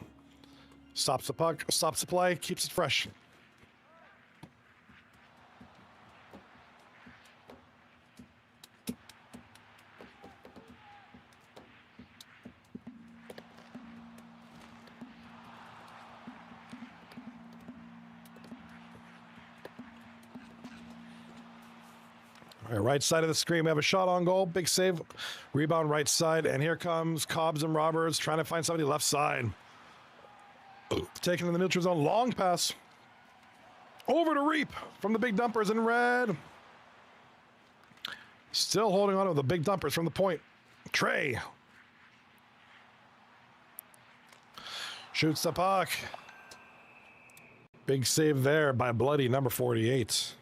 Stops the puck, stops the play, keeps it fresh. All right, right side of the screen, we have a shot on goal, big save, rebound right side, and here comes Cobs and Rawbers trying to find somebody left side. Taken in the neutral zone, long pass. Over to Reap from the Big Dumpers in red. Still holding on to the Big Dumpers from the point. Trey. Shoots the puck. Big save there by Bloody number 48.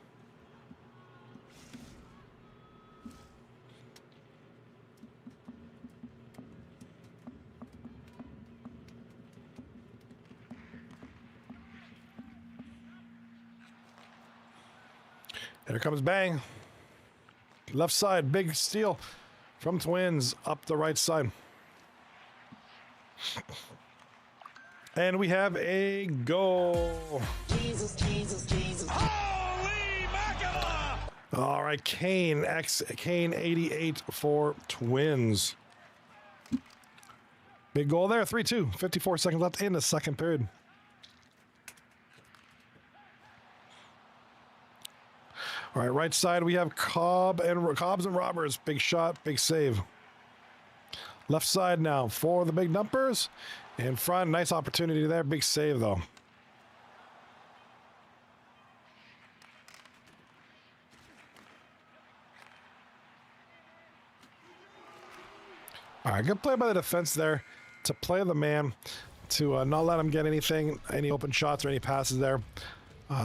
Here comes Bang. Left side, big steal from Twins up the right side. And we have a goal. Jesus, Jesus, Jesus. Holy mackerel! All right, Kane 88 for Twins. Big goal there, 3-2. 54 seconds left in the second period. All right, right side we have Cobs and Rawbers. Big shot, big save. Left side now for the big dumpers. In front, nice opportunity there. Big save though. All right, good play by the defense there to play the man, to not let him get any open shots or any passes there.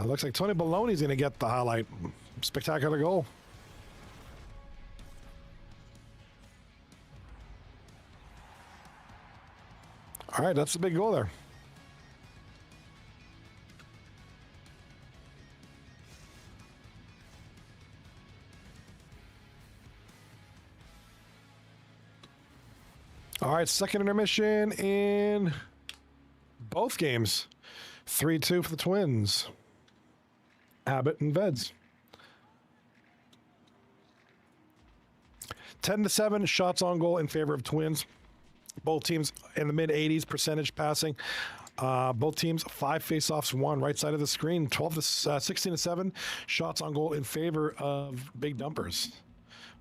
Looks like Tony Baloney's going to get the highlight. Spectacular goal. All right, that's the big goal there. All right, second intermission in both games. 3-2 for the Twins. Abbott and Veds. 10-7 shots on goal in favor of Twins. Both teams in the mid-80s percentage passing. Both teams 5 faceoffs won. Right side of the screen. 16-7 shots on goal in favor of big dumpers.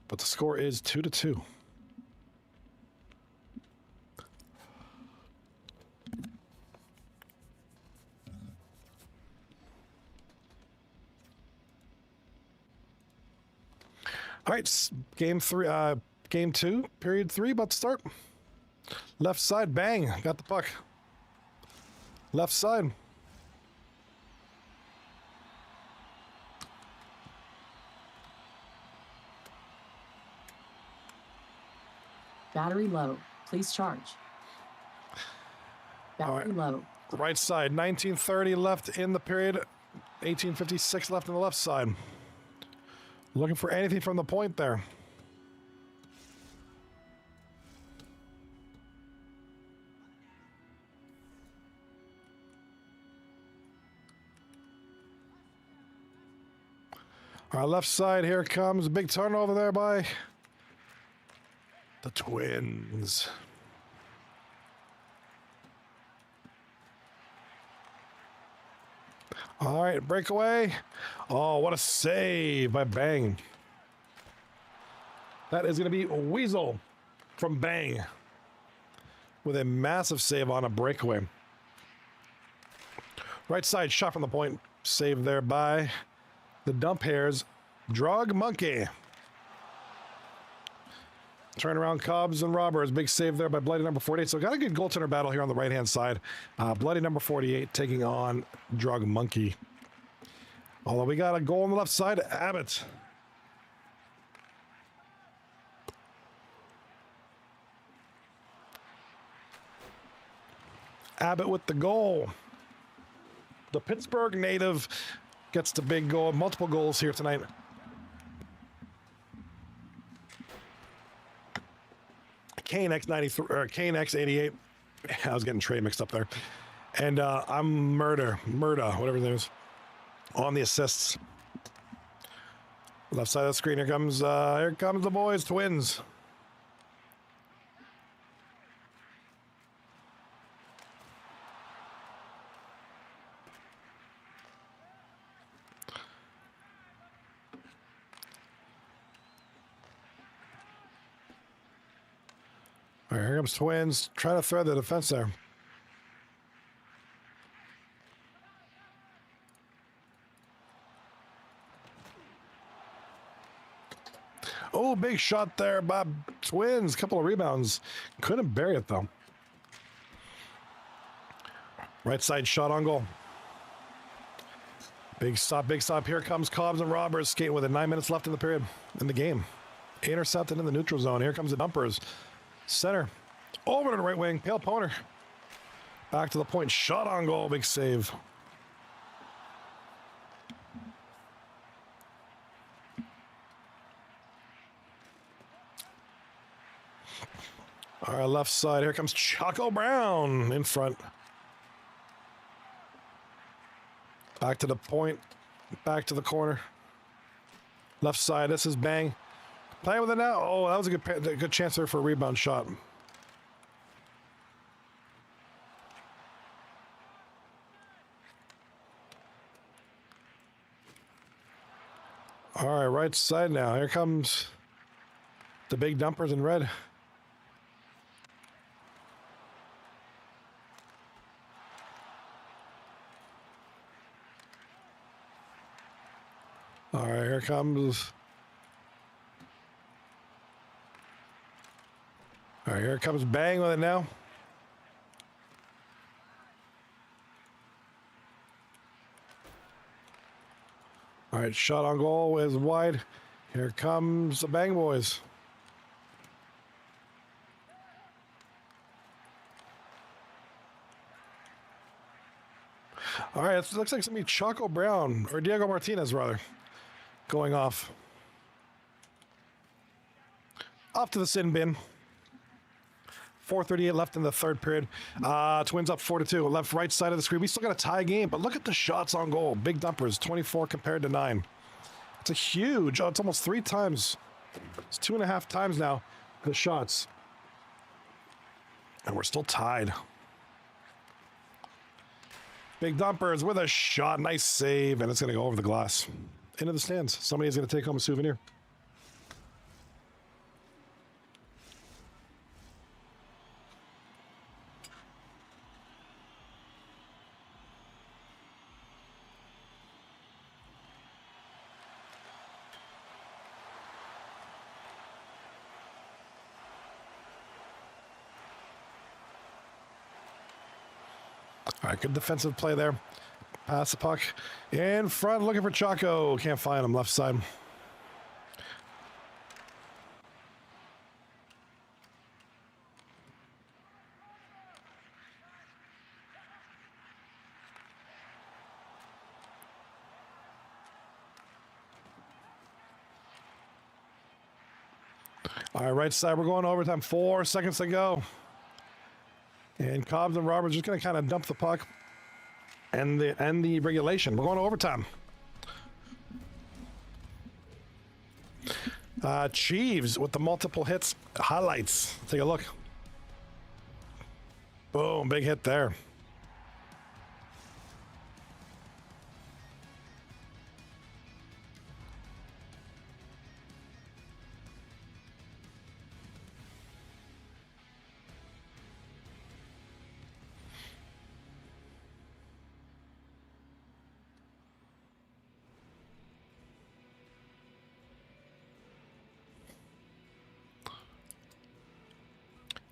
But the score is 2-2. All right, game 2, period 3, about to start. Left side, Bang, got the puck. Left side. Battery low. Please charge. Battery low. Right side, 19:30 left in the period. 18:56 left on the left side. Looking for anything from the point there. Our left side, here comes a big turnover there by the Twins. All right, breakaway. Oh, what a save by Bang. That is going to be Weasel from Bang with a massive save on a breakaway. Right side, shot from the point. Save there by the Dump Hairs, Drug Monkey. Turnaround Cobs and Rawbers. Big save there by Bloody number 48. So got a good goaltender battle here on the right-hand side. Bloody number 48 taking on Drug Monkey. Although we got a goal on the left side, Abbott. Abbott with the goal. The Pittsburgh native gets the big goal. Multiple goals here tonight. Kane X93 or Kane X88. I was getting Trey mixed up there. And I'm Murda, whatever his name is, on the assists. Left side of the screen. Here comes the boys, Twins. All right, here comes Twins, trying to thread the defense there. Oh, big shot there by Twins. Couple of rebounds. Couldn't bury it, though. Right side shot on goal. Big stop, big stop. Here comes Cobs and Rawbers skating with it. 9 minutes left in the period, in the game. Intercepted in the neutral zone. Here comes the dumpers. Center. Over to the right wing. Pale Poner. Back to the point. Shot on goal. Big save. All right, left side. Here comes Choco Brown in front. Back to the point. Back to the corner. Left side. This is Bang. Playing with it now. Oh, that was a good chance there for a rebound shot. All right, right side now. Here comes the big dumpers in red. All right, here comes. All right, here comes Bang with it now. All right, shot on goal is wide. Here comes the Bang boys. All right, it looks like somebody Choco Brown, or Diego Martinez rather, going off. Off to the sin bin. 4:38 left in the third period. Twins up 4-2. Left, right side of the screen. We still got a tie game, but look at the shots on goal. Big dumpers, 24 compared to 9. It's a huge. It's almost 3 times. It's 2.5 times now the shots, and we're still tied. Big dumpers with a shot. Nice save, and it's going to go over the glass. Into the stands. Somebody's going to take home a souvenir. All right, good defensive play there. Pass the puck in front, looking for Choco. Can't find him, left side. All right, right side, we're going overtime. 4 seconds to go. And Cobs and Rawbers just going to kind of dump the puck and the regulation. We're going to overtime. Chiefs with the multiple hits. Highlights. Take a look. Boom, big hit there.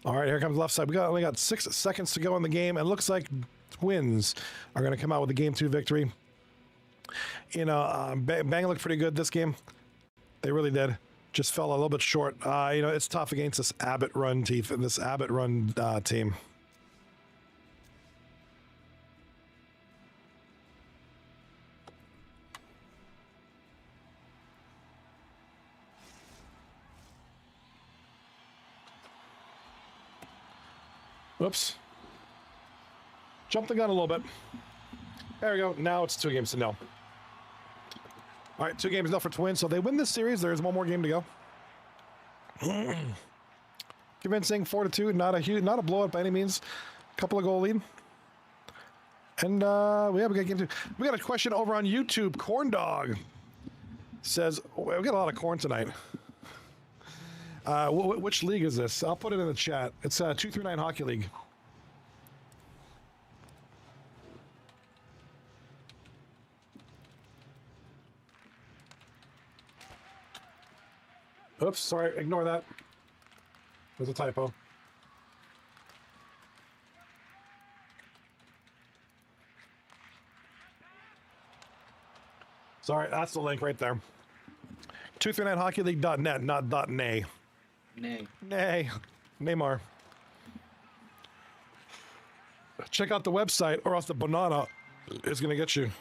All right, here comes left side. We only got 6 seconds to go in the game, and it looks like Twins are going to come out with a Game 2 victory. You know, Bang looked pretty good this game. They really did. Just fell a little bit short. You know, it's tough against this Abbott run team. Oops. Jumped the gun a little bit. There we go. Now it's 2 games to 0. All right, 2 games 0 for Twins. So they win this series. There's one more game to go. Convincing 4-2. Not a blowout by any means. Couple of goal lead. And we got game 2. We got a question over on YouTube. Corn Dog says, we got a lot of corn tonight. Which league is this? I'll put it in the chat. It's 239 Hockey League. Oops, sorry, ignore that. There's a typo. Sorry, that's the link right there. 239hockeyleague.net, not .nay. Nay. Nay. Neymar. Check out the website, or else the banana is going to get you.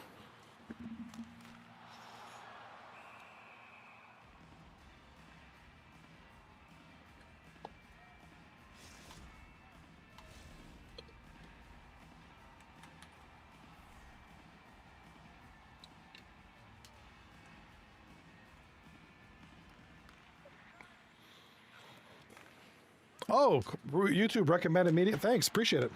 Oh, YouTube recommended media. Thanks, appreciate it.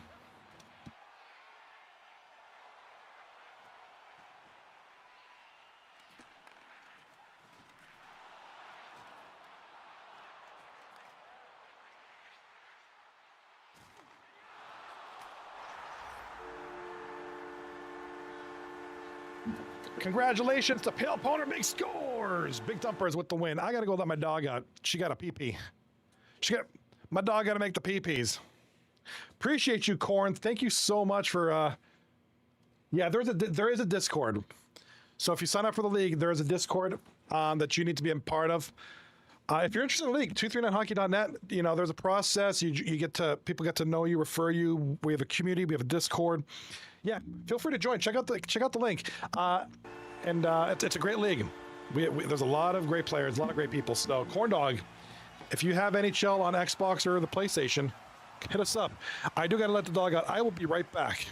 Congratulations to Pale Poner Big Scores. Big Dumpers with the win. I got to go let my dog out. She got a pee-pee. My dog got to make the pee-pees. Appreciate you, Corn. Thank you so much for, yeah, there is a Discord. So if you sign up for the league, there is a Discord that you need to be a part of. If you're interested in the league, 239hockey.net, you know, there's a process. You get to, people get to know you, refer you. We have a community. We have a Discord. Yeah, feel free to join. Check out the link. It's a great league. There's a lot of great players, a lot of great people. So, Corn Dog, if you have NHL on Xbox or the PlayStation, hit us up. I do got to let the dog out. I will be right back.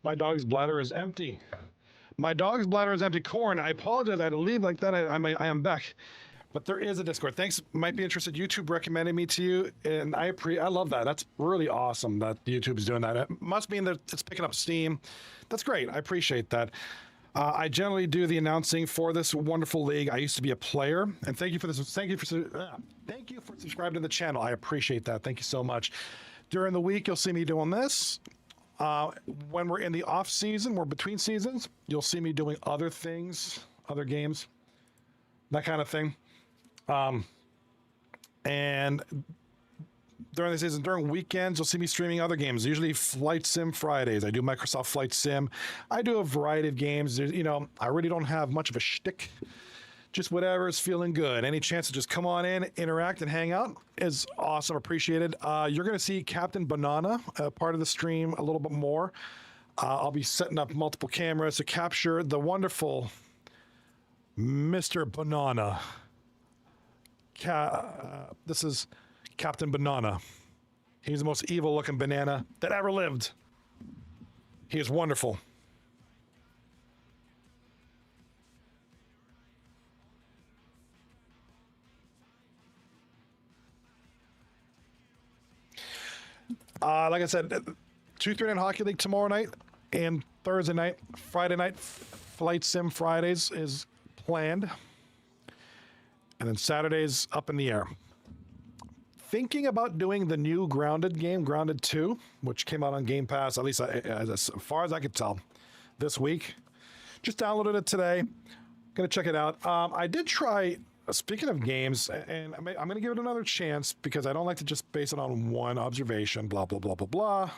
My dog's bladder is empty. My dog's bladder is empty. Corn, I apologize. I had to leave like that. I am back. But there is a Discord. Thanks. Might be interested. YouTube recommended me to you, and I love that. That's really awesome that YouTube's doing that. It must mean that it's picking up steam. That's great. I appreciate that. I generally do the announcing for this wonderful league. I used to be a player, and thank you for this. Thank you for subscribing to the channel. I appreciate that. Thank you so much. During the week, you'll see me doing this. When we're in the off season, we're between seasons, you'll see me doing other things, other games, that kind of thing. And during the season, during weekends, you'll see me streaming other games, usually Flight Sim Fridays. I do Microsoft Flight Sim. I do a variety of games. You know, I really don't have much of a shtick. Just whatever is feeling good. Any chance to just come on in, interact, and hang out is awesome. Appreciated. You're going to see Captain Banana, part of the stream, a little bit more. I'll be setting up multiple cameras to capture the wonderful Mr. Banana. This is Captain Banana. He's the most evil-looking banana that ever lived. He is wonderful. Like I said, 2-3-9 Hockey League tomorrow night and Thursday night. Friday night, Flight Sim Fridays is planned. And then Saturday's up in the air. Thinking about doing the new Grounded game, Grounded 2, which came out on Game Pass, at least as far as I could tell, this week. Just downloaded it today. Gonna check it out. I did try, speaking of games, and I'm going to give it another chance because I don't like to just base it on one observation, blah, blah, blah, blah, blah.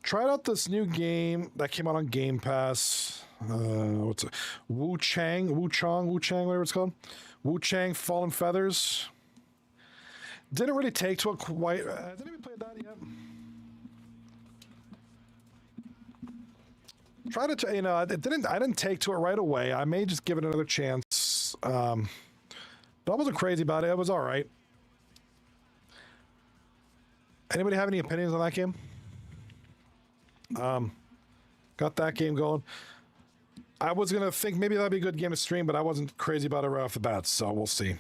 Tried out this new game that came out on Game Pass. What's it? Wu Chang, whatever it's called. Wu Chang Fallen Feathers. Didn't really take to it quite. Didn't even play that yet. Tried to, you know, I didn't take to it right away. I may just give it another chance. But I wasn't crazy about it. It was all right. Anybody have any opinions on that game? Got that game going. I was gonna think maybe that'd be a good game to stream, but I wasn't crazy about it right off the bat. So we'll see.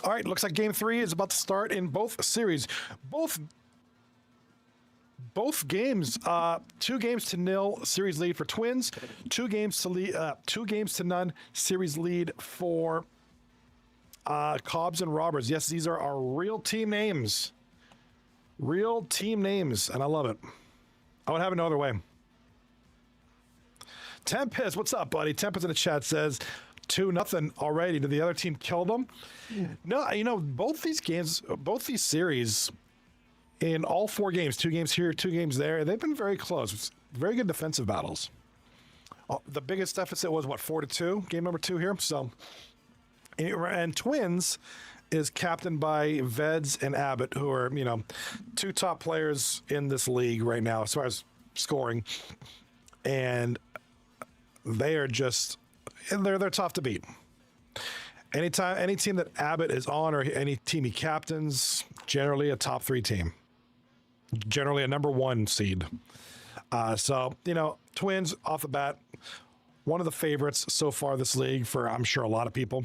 All right, looks like Game 3 is about to start in both series. Both games, 2-0 series lead for Twins, 2 games to none series lead for Cobs and Rawbers. Yes, these are our real team names. Real team names, and I love it. I would have it no other way. Tempest, what's up, buddy? Tempest in the chat says 2-0 already. Did the other team kill them? Yeah. No, you know, both these games, both these series, in all 4 games, 2 games here, 2 games there, they've been very close. Very good defensive battles. The biggest deficit was, what, 4-2? Game number 2 here. So, and Twins is captained by Veds and Abbott, who are, you know, 2 top players in this league right now as far as scoring. And they are just, they're tough to beat. Any team that Abbott is on or any team he captains, generally a top 3 team. Generally a number 1 seed. So, you know, Twins off the bat, one of the favorites so far this league for, I'm sure, a lot of people.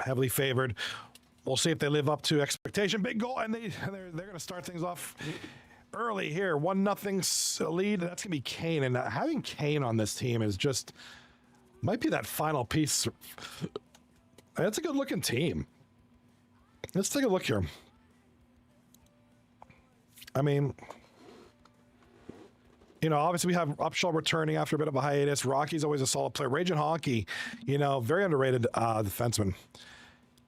Heavily favored. We'll see if they live up to expectation. Big goal, and they're going to start things off early here. 1-0 lead. That's going to be Kane, and having Kane on this team is just might be that final piece. That's a good looking team. Let's take a look here. I mean, you know, obviously we have Upshaw returning after a bit of a hiatus. Rocky's always a solid player. Raging Hockey, you know, very underrated defenseman.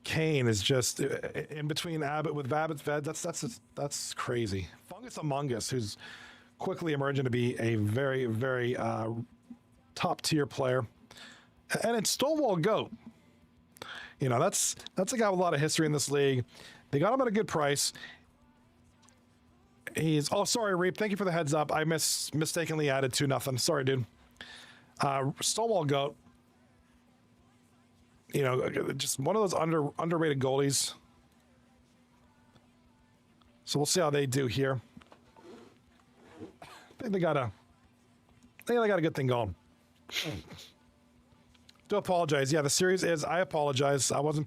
Kane is just in between Abbott with Babbitt's Ved. That's crazy. Fungus Among Us, who's quickly emerging to be a very, very top tier player. And it's Stonewall Goat. You know, that's a guy with a lot of history in this league. They got him at a good price. He's oh sorry Reap, thank you for the heads up. I mistakenly added 2-0. Sorry, dude. Stonewall Goat. You know, just one of those underrated goalies. So we'll see how they do here. I think they got a good thing going. Do apologize. Yeah, the series is. I apologize. I was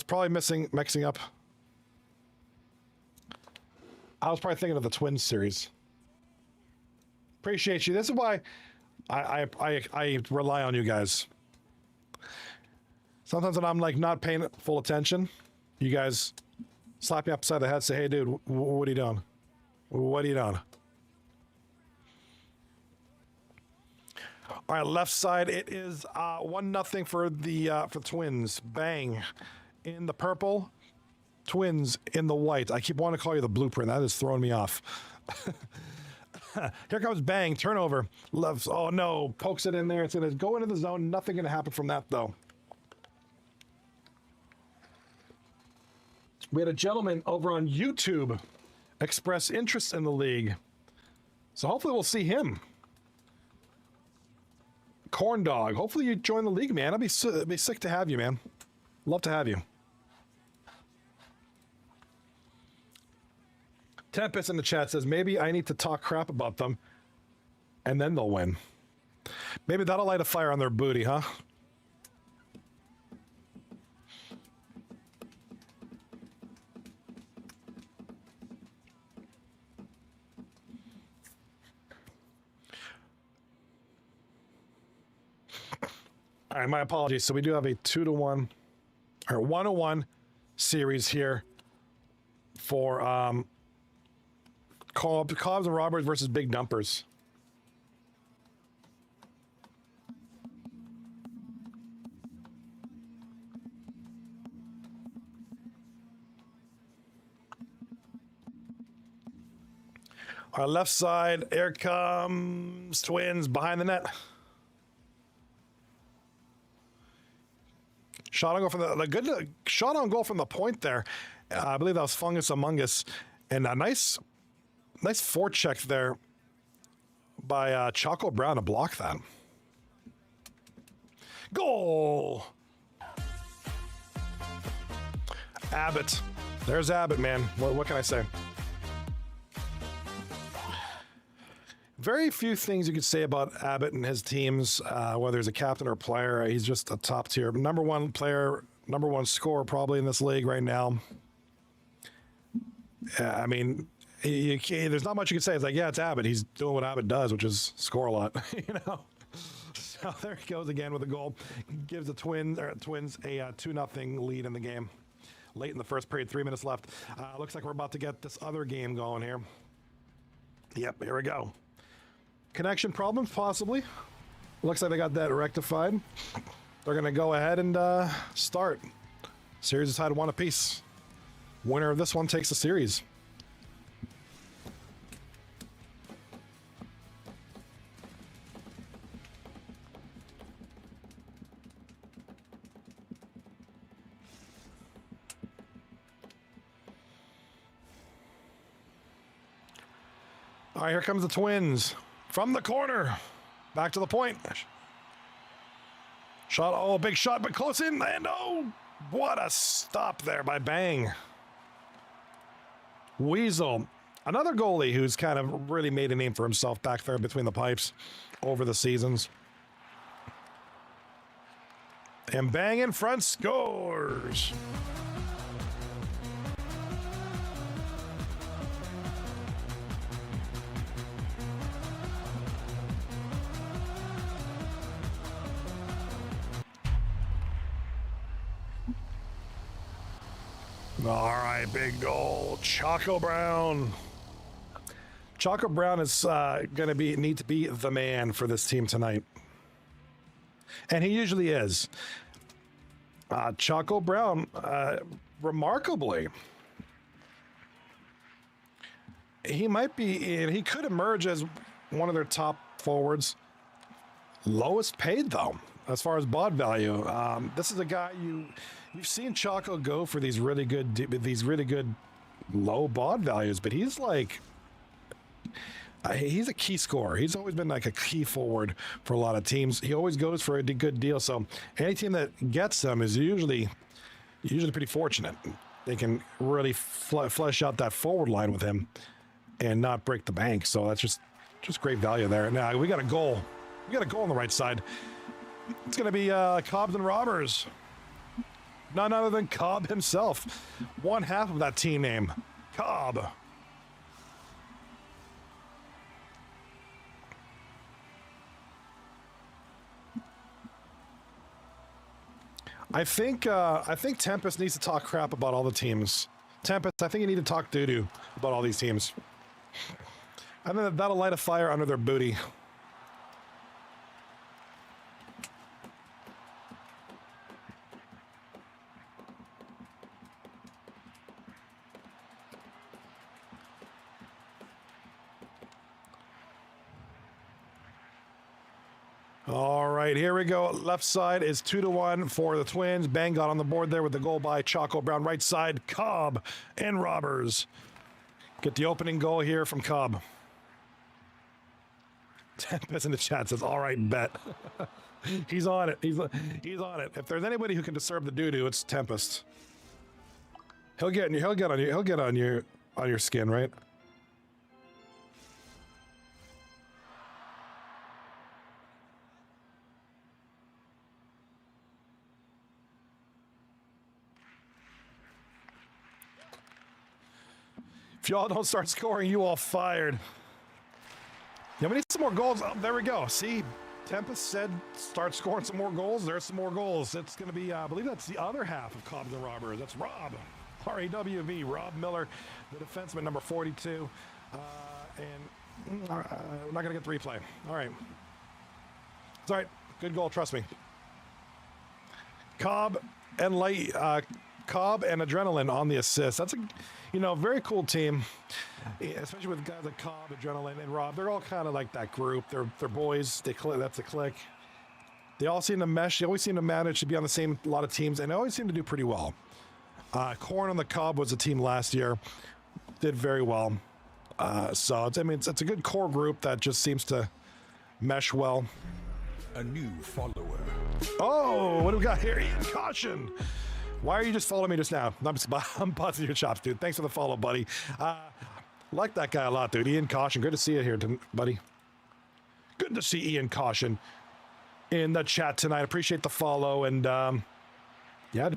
probably mixing up. I was probably thinking of the Twins series. Appreciate you. This is why I rely on you guys. Sometimes when I'm like not paying full attention, you guys slap me upside the head, say, "Hey, dude, what are you doing? What are you doing?" All right, left side. It is 1-0 for the Twins. Bang in the purple. Twins in the white. I keep wanting to call you the blueprint. That is throwing me off. Here comes Bang. Turnover. Left. Oh no! Pokes it in there. It's gonna go into the zone. Nothing gonna happen from that though. We had a gentleman over on YouTube express interest in the league, so hopefully we'll see him. Corn Dog, hopefully you join the league, man. I'd be sick to have you, man. Love to have you. Tempest in the chat says, maybe I need to talk crap about them, and then they'll win. Maybe that'll light a fire on their booty, huh? All right, my apologies. So we do have a 2-1 or 1-1 series here for Cobs and Rawbers versus Big Dumpers. Our left side, here comes Twins behind the net. Shot on goal from the good shot on goal from the point there. I believe that was Fungus Among Us, and a nice forecheck there by Choco Brown to block that. Goal! Abbott. There's Abbott, man. What can I say? Very few things you could say about Abbott and his teams, whether he's a captain or a player. He's just a top tier. Number one player, number one scorer probably in this league right now. I mean, there's not much you can say. It's like, yeah, it's Abbott. He's doing what Abbott does, which is score a lot, you know. So there he goes again with a goal. Gives the Twins a 2-0 lead in the game. Late in the first period, 3 minutes left. Looks like we're about to get this other game going here. Yep, here we go. Connection problems, possibly. Looks like they got that rectified. They're going to go ahead and start. Series is tied 1 apiece. Winner of this one takes the series. All right, here comes the Twins. From the corner, back to the point. Shot, oh, big shot, but close in, and oh, what a stop there by Bang. Weasel, another goalie who's kind of really made a name for himself back there between the pipes over the seasons. And Bang in front scores. All right, big goal. Choco Brown. Choco Brown is going to need to be the man for this team tonight. And he usually is. Choco Brown, remarkably, he could emerge as one of their top forwards. Lowest paid, though, as far as bod value. This is a guy you've seen Choco go for these really good low bod values, but he's like, he's a key scorer. He's always been like a key forward for a lot of teams. He always goes for a good deal. So any team that gets him is usually pretty fortunate. They can really flesh out that forward line with him and not break the bank. So that's just great value there. Now we got a goal. We got a goal on the right side. It's going to be Cobs and Rawbers. None other than Cobb himself. One half of that team name, Cobb. I think Tempest needs to talk crap about all the teams. Tempest, I think you need to talk doo-doo about all these teams. I think that'll light a fire under their booty. All right, here we go. Left side is 2-1 for the Twins. Bang got on the board there with the goal by Choco Brown. Right side, Cobb and Rawbers. Get the opening goal here from Cobb. Tempest in the chat says, "All right, bet." He's on it. He's on it. If there's anybody who can disturb the doo-doo, it's Tempest. He'll get on your skin, right? If y'all don't start scoring, you all fired. Yeah, we need some more goals. Oh, there we go. See, Tempest said start scoring some more goals. There's some more goals. It's going to be, I believe that's the other half of Cobs and Rawbers. That's Rob, R-A-W-B, Rob Miller, the defenseman, number 42. And we're not going to get the replay. All right. It's all right. Good goal, trust me. Cobb and Adrenaline on the assist. That's a very cool team, especially with guys like Cobb, Adrenaline, and Rob. They're all kind of like that group. They're boys. That's a clique. They all seem to mesh. They always seem to manage to be on the same lot of teams, and they always seem to do pretty well. Corn on the Cobb was a team last year, did very well. So it's a good core group that just seems to mesh well. A new follower. Oh, what do we got here? Ian Caution. Why are you just following me just now? I'm busting your chops, dude. Thanks for the follow, buddy. Like that guy a lot, dude. Ian Caution. Good to see you here, buddy. Good to see Ian Caution in the chat tonight. Appreciate the follow. And, yeah.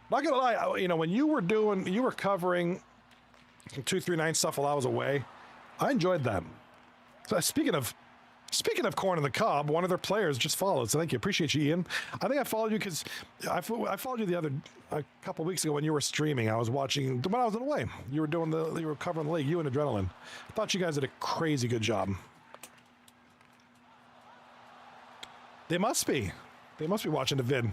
Not gonna lie, when you were covering 239 stuff while I was away, I enjoyed that. So speaking of Corn and the Cobb, one of their players just followed. So thank you. Appreciate you, Ian. I think I followed you because I followed you a couple weeks ago when you were streaming. I was watching when I was away. You were covering the league, you and Adrenaline. I thought you guys did a crazy good job. They must be watching the vid.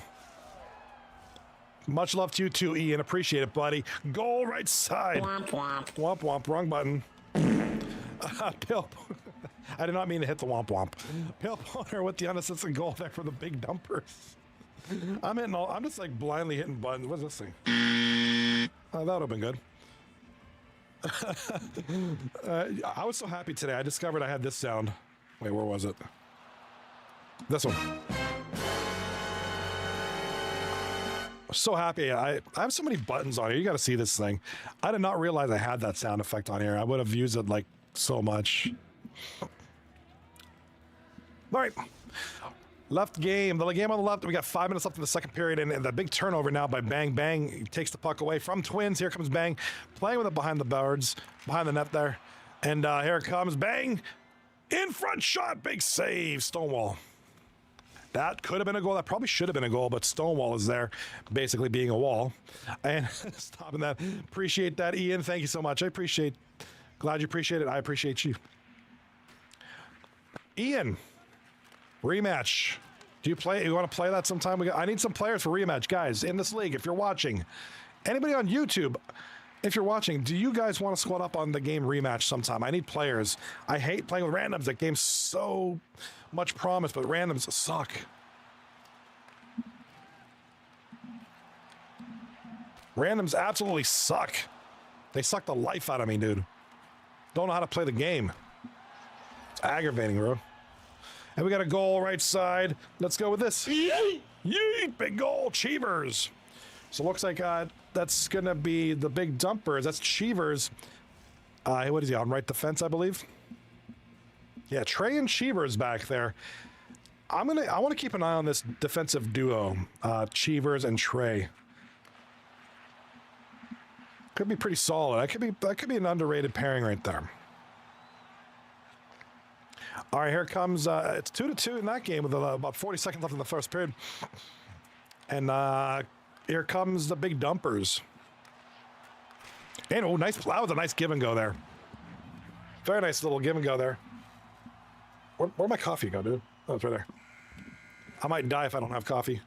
Much love to you too, Ian. Appreciate it, buddy. Goal right side. Womp womp. Womp womp. Wrong button. Pill. I did not mean to hit the womp womp. Pill Poner with the unassisted goal there for the big dumpers. I'm just like blindly hitting buttons. What's this thing? That would have been good. I was so happy today. I discovered I had this sound. Wait, where was it? This one. So happy. I have so many buttons on here. You got to see this thing. I did not realize I had that sound effect on here. I would have used it like so much. All right. Left game. The game on the left. We got 5 minutes left in the second period, and the big turnover now by Bang. Bang he takes the puck away from Twins. Here comes Bang, playing with it behind the boards, behind the net there. And here comes Bang. In front shot. Big save. Stonewall. That could have been a goal. That probably should have been a goal, but Stonewall is there, basically being a wall. And stopping that. Appreciate that, Ian. Thank you so much. Glad you appreciate it. I appreciate you. Ian, rematch. You want to play that sometime? I need some players for rematch, guys, in this league. If you're watching, anybody on YouTube, if you're watching, do you guys want to squad up on the game rematch sometime? I need players. I hate playing with randoms. That game's so much promise, but randoms suck. Randoms absolutely suck. They suck the life out of me, dude. Don't know how to play the game. It's aggravating, bro. And we got a goal right side. Let's go with this. Yeet! Yeet! Big goal, Cheevers. So it looks like that's going to be the big dumpers. That's Cheevers. What is he on? Right defense, I believe. Yeah, Trey and Cheevers back there. I want to keep an eye on this defensive duo, Cheevers and Trey. Could be pretty solid. That could be an underrated pairing right there. All right, here comes. It's 2-2 in that game with about 40 seconds left in the first period, and here comes the big dumpers. And oh, nice! That was a nice give and go there. Very nice little give and go there. Where'd my coffee go, dude? Oh, it's right there. I might die if I don't have coffee.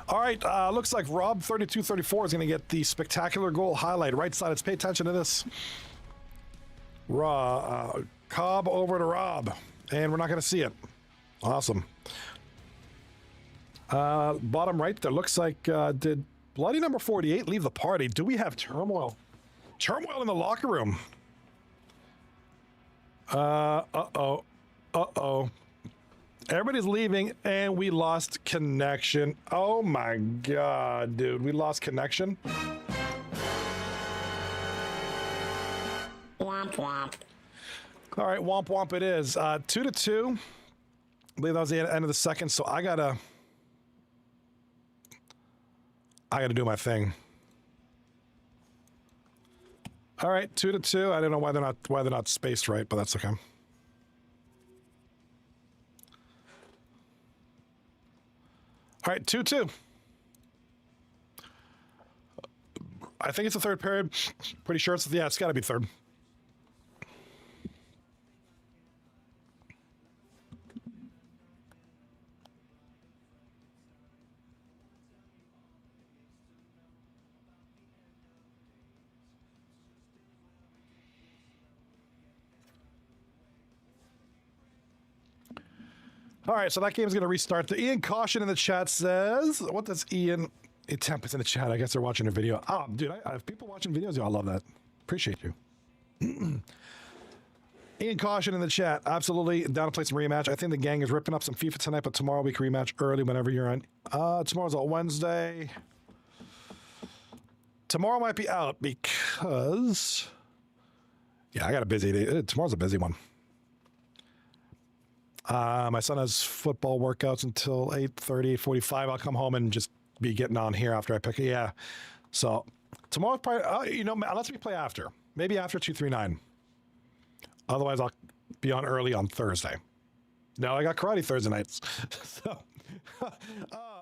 All right, looks like Rob 3234 is going to get the spectacular goal highlight. Right side, let's pay attention to this. Cobb over to Rob, and we're not going to see it. Awesome. Bottom right there, looks like, did Bloody number 48 leave the party? Do we have turmoil? Turmoil in the locker room. Uh-oh. Everybody's leaving, and we lost connection. Oh my God, dude. We lost connection. Womp womp. All right, womp womp it is. 2-2. I believe that was the end of the second, so I gotta do my thing. All right, 2-2. I don't know why they're not spaced right, but that's okay. All right, 2-2. I think it's the third period. Pretty sure it's got to be third. All right, so that game's going to restart. The Ian Caution in the chat says, what does Ian... Tempest in the chat. I guess they're watching a video. Oh, dude, I have people watching videos. Yo, I love that. Appreciate you. Ian Caution in the chat. Absolutely down to play some rematch. I think the gang is ripping up some FIFA tonight, but tomorrow we can rematch early whenever you're on. Tomorrow's a Wednesday. Tomorrow might be out because... Yeah, I got a busy day. Tomorrow's a busy one. My son has football workouts until 8:30, 8:45. I'll come home and just be getting on here after I pick it. Yeah. So tomorrow's probably, unless we play after. Maybe after 239. Otherwise, I'll be on early on Thursday. No, I got karate Thursday nights. So,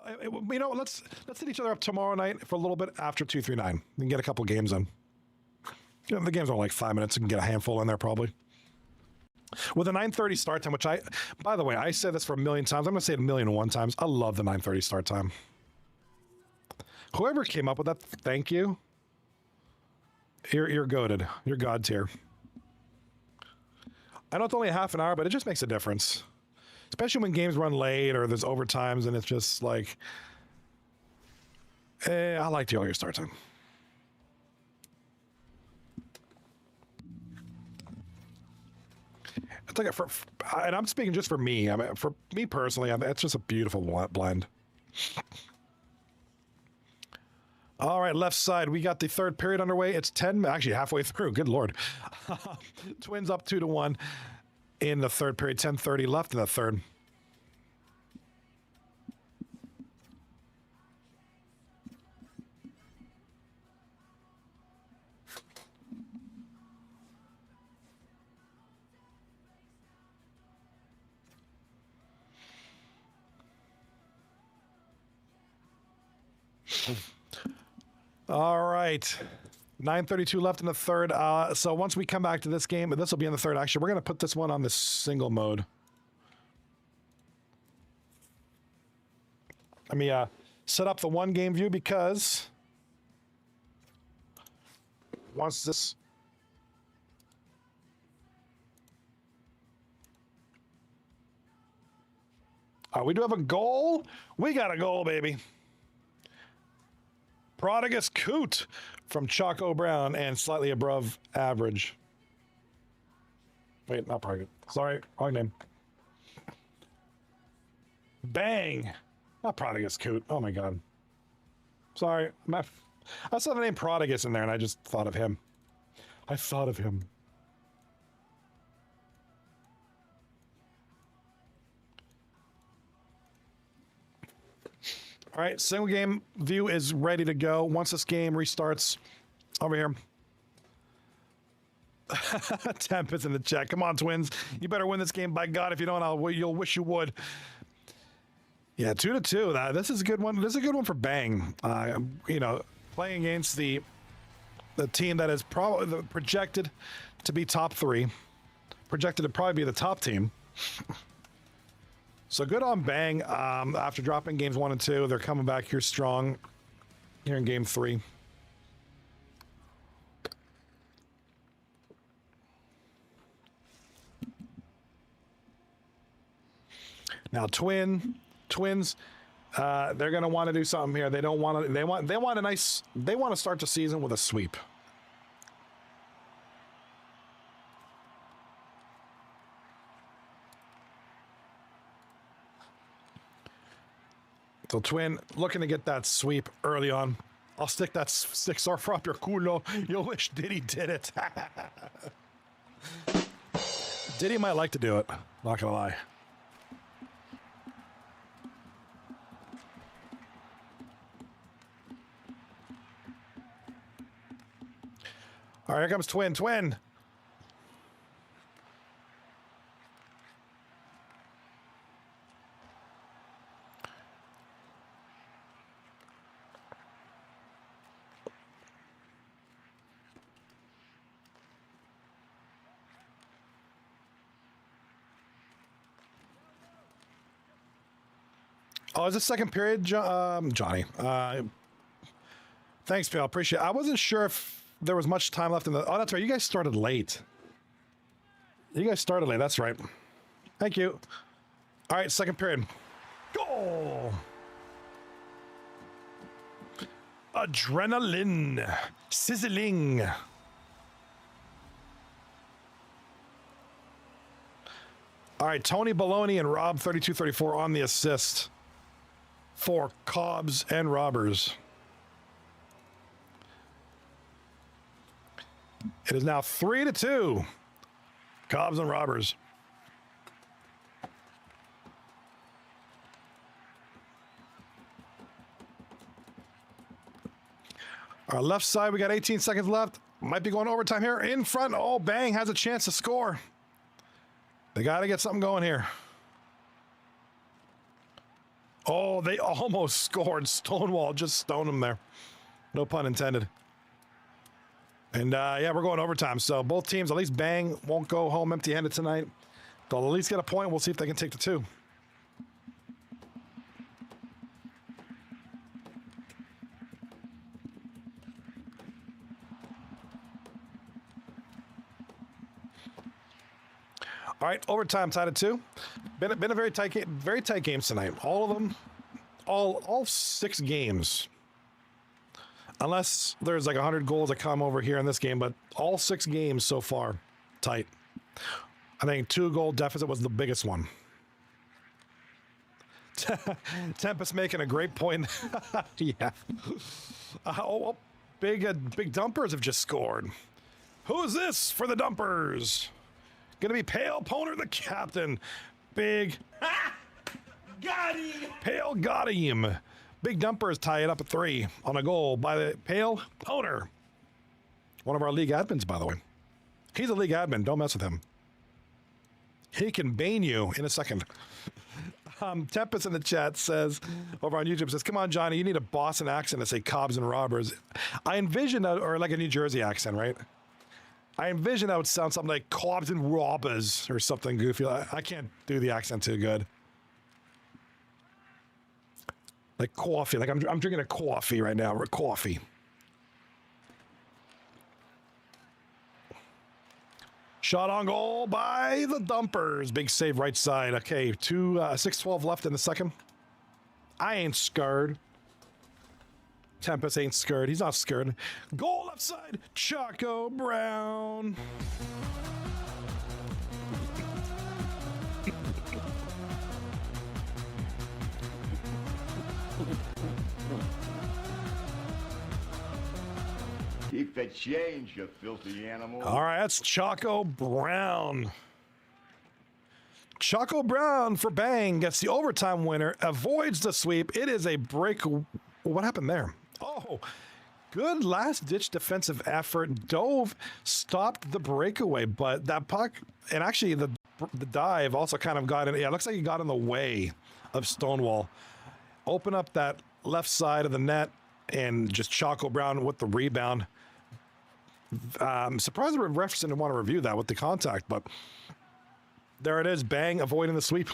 let's hit each other up tomorrow night for a little bit after 239. We can get a couple games in. The games are like 5 minutes. You can get a handful in there probably. With a 9:30 start time, which by the way, I said this for a million times. I'm going to say it 1,000,001 times. I love the 9:30 start time. Whoever came up with that, thank you. You're goated. You're God tier. I know it's only a half an hour, but it just makes a difference. Especially when games run late or there's overtimes and it's just like, I like the earlier start time. It's like and I'm speaking just for me. I mean, for me personally, it's just a beautiful blend. All right, left side. We got the third period underway. It's 10, actually halfway through. Good Lord. Twins up 2-1 in the third period. 10:30 left in the third. All right, 9:32 left in the third. So once we come back to this game, this will be in the third. Actually, we're going to put this one on the single mode. Let me set up the one game view because once this... we do have a goal. We got a goal, baby. Prodigus Coot from Choco Brown and slightly above average. Wait, not Prodigus. Sorry, wrong name. Bang. Not Prodigus Coot. Oh my God. Sorry. I saw the name Prodigus in there and I just thought of him. I thought of him. All right, single game view is ready to go. Once this game restarts, over here. Tempest in the chat. Come on, Twins. You better win this game. By God, if you don't, you'll wish you would. Yeah, 2-2. This is a good one. This is a good one for Bang. You know, playing against the team that is probably projected to be top 3, projected to probably be the top team. So good on Bang. After dropping games 1 and 2, they're coming back here strong here in game 3. Now Twins, they're going to want to do something here. They don't want to. They want a nice. They want to start the season with a sweep. So Twin looking to get that sweep early on. I'll stick that 6-star up your culo. You'll wish Diddy did it. Diddy might like to do it. Not gonna lie. All right, here comes Twin. Oh, is this second period, Johnny? Thanks, pal. Appreciate it. I wasn't sure if there was much time left in the... Oh, that's right. You guys started late. That's right. Thank you. All right, second period. Goal! Adrenaline. Sizzling. All right, Tony Baloney and Rob 3234 on the assist for Cobs and Rawbers. It is now 3-2. Cobs and Rawbers. Our left side, we got 18 seconds left. Might be going overtime here. In front, oh, Bang has a chance to score. They got to get something going here. Oh, they almost scored. Stonewall just stoned them there. No pun intended. And yeah, we're going overtime. So both teams, at least Bang won't go home empty-handed tonight. They'll at least get a point. We'll see if they can take the 2. All right, overtime tied at 2. Been a very tight games tonight. All of them, all 6 games. Unless there's like 100 goals that come over here in this game, but all 6 games so far, tight. I think 2-goal deficit was the biggest one. Tempest making a great point. Yeah. Big dumpers have just scored. Who's this for the dumpers? Gonna be Pale Poner, the captain. Big. Got him! Pale got him. Big Dumpers tie it up at 3 on a goal by the Pale Poner. One of our league admins, by the way. He's a league admin. Don't mess with him. He can bane you in a second. Tempest in the chat says, over on YouTube, says, come on, Johnny, you need a Boston accent to say Cobs and Rawbers. I envision, or like a New Jersey accent, right? I envision that would sound something like Cobs and Rawbers or something goofy. I can't do the accent too good. Like coffee, like I'm drinking a coffee right now, or coffee. Shot on goal by the Dumpers. Big save right side. Okay, 6:12 left in the second. I ain't scared. Tempest ain't scared. He's not scared. Goal left side. Chaco Brown. Keep the change, you filthy animal. All right, that's Chaco Brown. Chaco Brown for Bang gets the overtime winner, avoids the sweep. It is a break. What happened there? Oh, good last-ditch defensive effort. Dove stopped the breakaway, but that puck, and actually the dive also kind of got in. Yeah, it looks like he got in the way of Stonewall. Open up that left side of the net, and just Chaco Brown with the rebound. I'm surprised the refs didn't want to review that with the contact, but there it is. Bang, avoiding the sweep.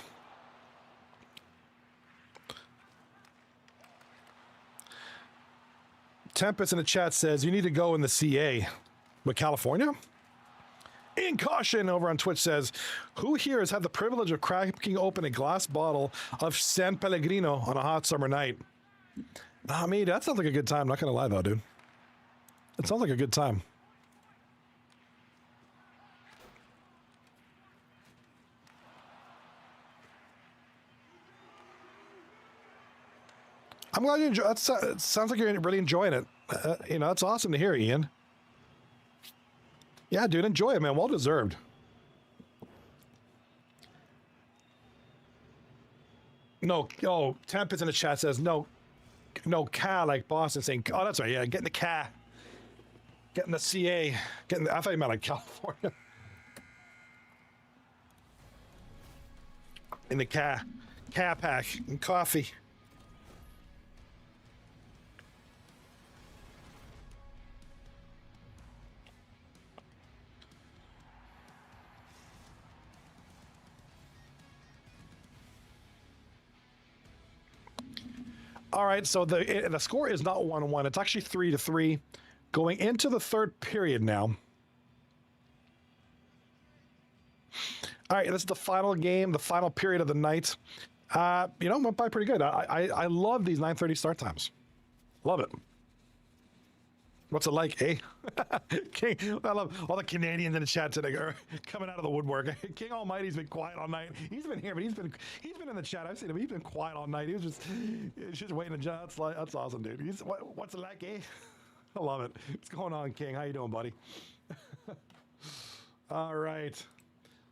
Tempest in the chat says, you need to go in the CA. With California? Ian Caution over on Twitch says, who here has had the privilege of cracking open a glass bottle of San Pellegrino on a hot summer night? I mean, that sounds like a good time. Not going to lie, though, dude. It sounds like a good time. I'm glad you enjoy it. Sounds like you're really enjoying it. You know, it's awesome to hear, Ian. Yeah, dude, enjoy it, man. Well deserved. No, oh, Tempest in the chat says no car like Boston saying, oh, that's right. Yeah, getting the car. Getting the CA. I thought you meant like California. In the car. Car pack and coffee. All right, so the score is not 1-1. It's actually 3-3 going into the third period now. All right, this is the final game, the final period of the night. You know, went by pretty good. I love these 9:30 start times. Love it. What's it like, eh? King, I love all the Canadians in the chat today are coming out of the woodwork. King Almighty's been quiet all night. He's been here, but he's been in the chat. I've seen him. He's been quiet all night. He's just waiting to jump. That's awesome, dude. What's it like, eh? I love it. What's going on, King? How you doing, buddy? All right.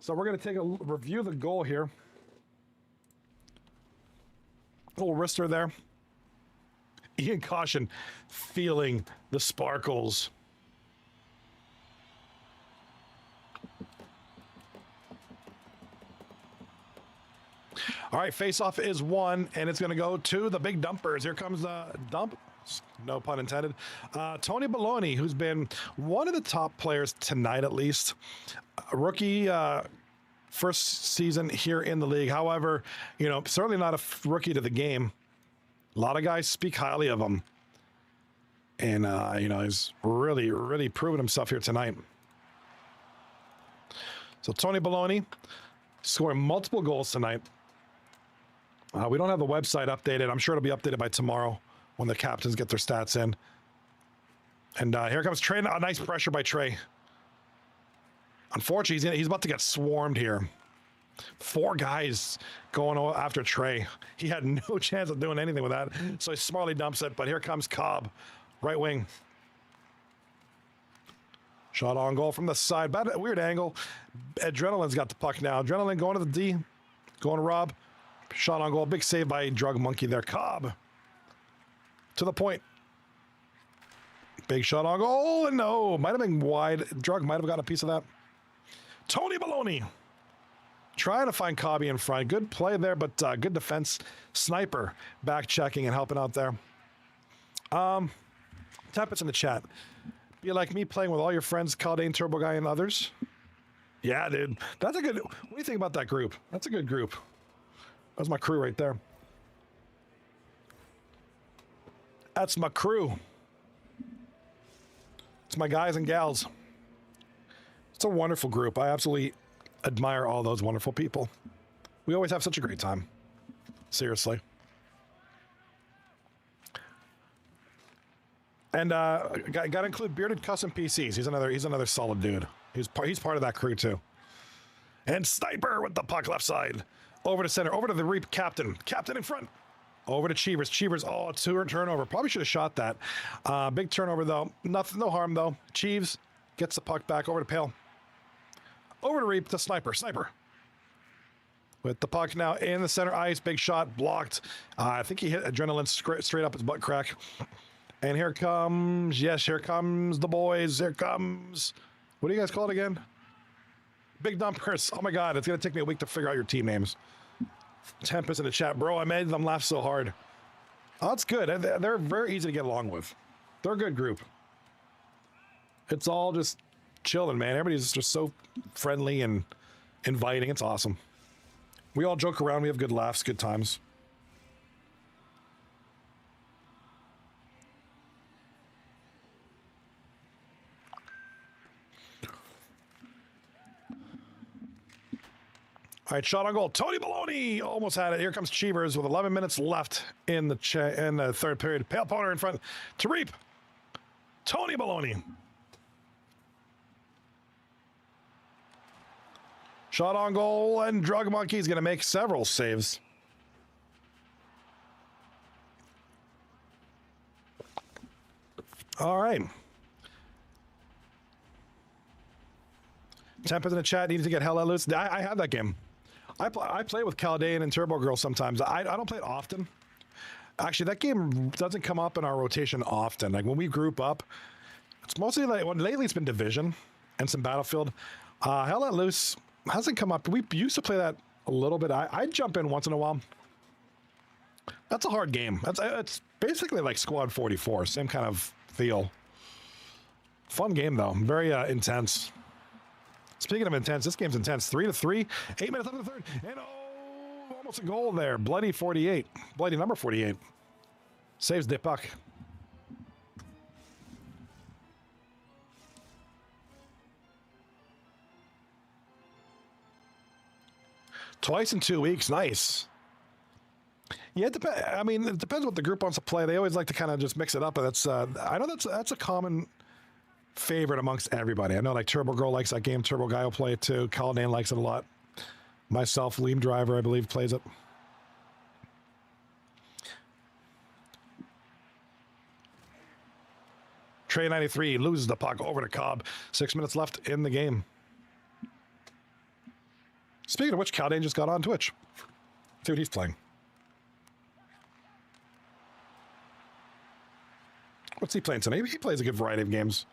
So we're gonna take a review of the goal here. Little wrister there. Ian Caution feeling the sparkles. All right, face-off is won, and it's going to go to the big dumpers. Here comes the dump. No pun intended. Tony Baloney, who's been one of the top players tonight, at least. A rookie, first season here in the league. However, you know, certainly not a rookie to the game. A lot of guys speak highly of him. And, you know, he's really, really proven himself here tonight. So Tony Baloney scoring multiple goals tonight. We don't have the website updated. I'm sure it'll be updated by tomorrow when the captains get their stats in. And here comes Trey. A nice pressure by Trey. Unfortunately, he's about to get swarmed here. 4 guys going after Trey. He had no chance of doing anything with that, so he smartly dumps it. But here comes Cobb, right wing. Shot on goal from the side. Bad, weird angle. Adrenaline's got the puck now. Adrenaline going to the D. Going to Rob. Shot on goal. Big save by Drug Monkey there. Cobb. To the point. Big shot on goal. And no. Might have been wide. Drug might have got a piece of that. Tony Baloney. Trying to find Cobby in front. Good play there, but good defense. Sniper back checking and helping out there. Tempest in the chat. Be like me playing with all your friends, Caldane, Turbo Guy, and others. Yeah, dude. That's a good... What do you think about that group? That's a good group. That's my crew right there. That's my crew. It's my guys and gals. It's a wonderful group. I absolutely admire all those wonderful people. We always have such a great time. Seriously. And got to include Bearded Custom PCs. He's another solid dude. He's part of that crew too. And Sniper with the puck left side. Over to center. Over to the Reap captain. Captain in front. Over to Cheevers. Cheevers, oh, turnover. Probably should have shot that. Big turnover, though. Nothing, no harm, though. Cheeves gets the puck back over to Pale. Over to Reap, the Sniper. Sniper. With the puck now in the center ice. Big shot, blocked. I think he hit Adrenaline straight up his butt crack. And here comes the boys. Here comes, what do you guys call it again? Big Dumpers. Oh my God, it's going to take me a week to figure out your team names. Tempest in the chat. Bro, I made them laugh so hard. Oh, that's good. They're very easy to get along with. They're a good group. It's all just chilling, man. Everybody's just so friendly and inviting. It's awesome. We all joke around. We have good laughs, good times. All right, shot on goal. Tony Maloney almost had it. Here comes Cheevers with 11 minutes left in the third period. Pale Poner in front to Reap. Tony Maloney. Shot on goal, and Drug Monkey's going to make several saves. All right. Tempest in the chat needs to get hell let loose. I have that game. I play with Chaldean and Turbo Girl sometimes. I don't play it often. Actually, that game doesn't come up in our rotation often. Like when we group up, it's mostly like, well, lately it's been Division and some Battlefield. Hell Let Loose hasn't come up. We used to play that a little bit. I jump in once in a while. That's a hard game. It's basically like Squad 44, same kind of feel. Fun game though, very intense. Speaking of intense, this game's intense. 3-3, 8 minutes left in the third, and oh, almost a goal there. Bloody 48, bloody number 48. Saves the puck. Twice in 2 weeks, nice. Yeah, it depends. I mean, it depends what the group wants to play. They always like to kind of just mix it up, but that's I know that's a common favorite amongst everybody. I know like Turbo Girl likes that game. Turbo Guy will play it too. Caldane likes it a lot. Myself, Liam Driver, I believe, plays it. Trey 93 loses the puck over to Cobb. 6 minutes left in the game. Speaking of which, Caldane just got on Twitch. See what he's playing. What's he playing tonight? He plays a good variety of games.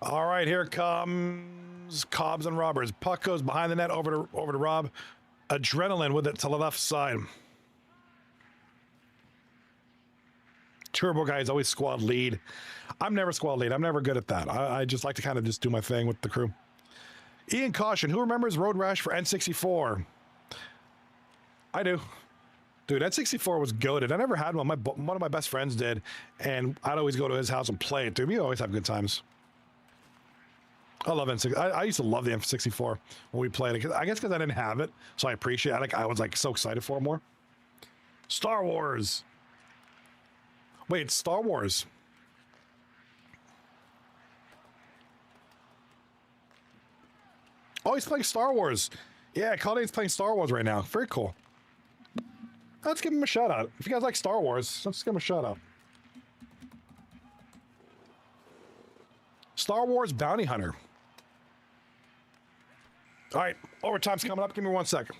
All right, here comes Cobs and Rawbers. Puck goes behind the net over to Rob. Adrenaline with it to the left side. Turbo Guy is always squad lead. I'm never squad lead. I'm never good at that. I just like to kind of just do my thing with the crew. Ian Caution, who remembers Road Rash for N64? I do. Dude, N64 was goated. I never had one. One of my best friends did, and I'd always go to his house and play it. Dude, we always have good times. I love N64. I used to love the N64 when we played it. I guess because I didn't have it, so I appreciate it. I was like so excited for it more. Star Wars. Wait, Star Wars. Oh, he's playing Star Wars. Yeah, Caldane's playing Star Wars right now. Very cool. Let's give him a shout out. If you guys like Star Wars, let's give him a shout out. Star Wars Bounty Hunter. All right, overtime's coming up. Give me 1 second.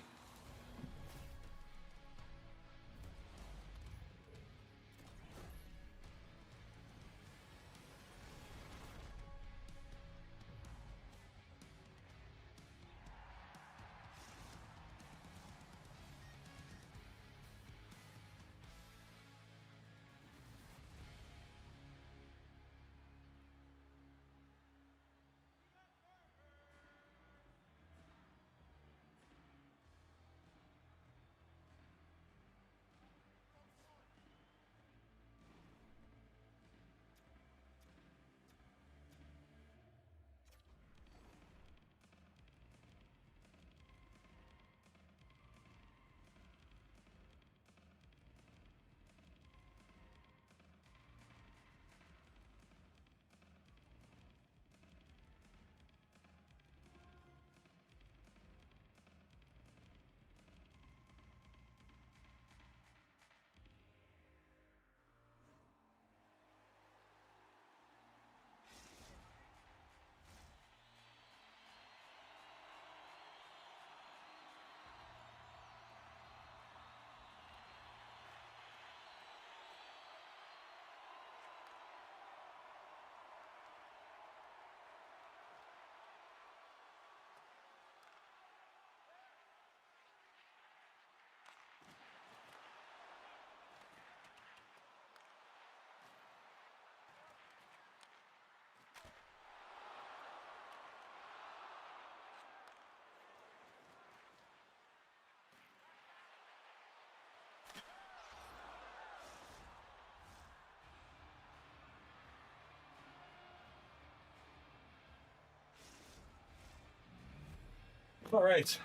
All right.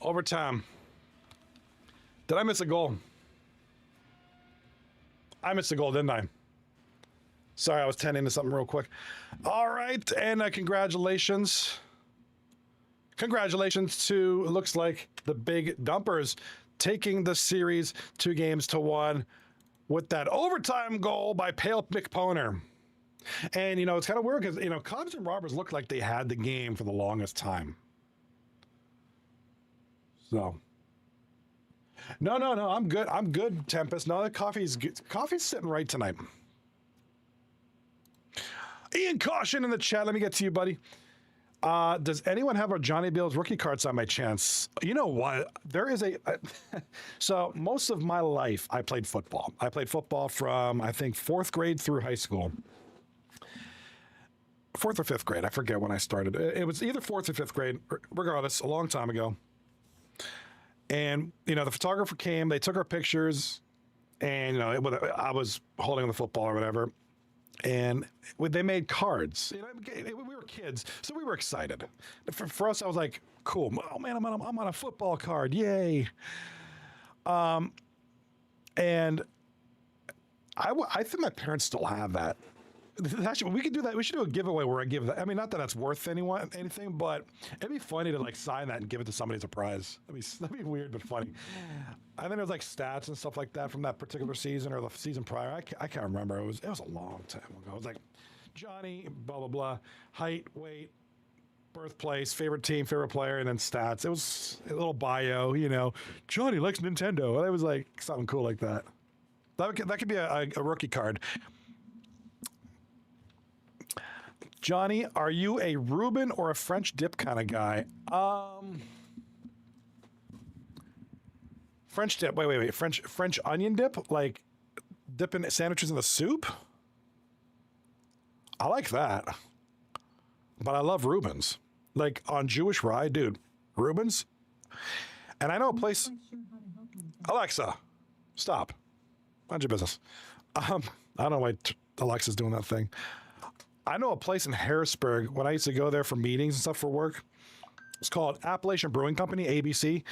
Overtime. Did I miss a goal? I missed a goal, didn't I? Sorry, I was tending to something real quick. All right, and congratulations. Congratulations to, it looks like, the Big Dumpers taking the series 2-1 with that overtime goal by Pale McPoner. And, you know, it's kind of weird because, you know, Cobs and Rawbers looked like they had the game for the longest time. So, no, I'm good. I'm good, Tempest. No, the coffee's sitting right tonight. Ian Caution in the chat. Let me get to you, buddy. Does anyone have a Johnny Bales rookie cards on my chance? You know what? There is so most of my life, I played football. I played football from, I think, 4th grade through high school. 4th or 5th grade. I forget when I started. It was either 4th or 5th grade, regardless, a long time ago. And, you know, the photographer came, they took our pictures, and, you know, I was holding the football or whatever. And they made cards. You know, we were kids, so we were excited. For us, I was like, cool. Oh, man, I'm on a football card. Yay. And I think my parents still have that. Actually, we could do that. We should do a giveaway where I give that. I mean, not that that's worth anything, but it'd be funny to like sign that and give it to somebody as a prize. That'd be weird but funny. I think there was like stats and stuff like that from that particular season or the season prior. I can't remember. It was a long time ago. It was like Johnny, blah blah blah, height, weight, birthplace, favorite team, favorite player, and then stats. It was a little bio. You know, Johnny likes Nintendo. And it was like something cool like that. That could be a rookie card. Johnny, are you a Reuben or a French dip kind of guy? French dip. Wait. French onion dip, like dipping sandwiches in the soup. I like that, but I love Reubens. Like on Jewish rye, dude. Reubens. And I know a place. Alexa, stop. Mind your business. I don't know why Alexa's doing that thing. I know a place in Harrisburg when I used to go there for meetings and stuff for work. It's called Appalachian Brewing Company, ABC.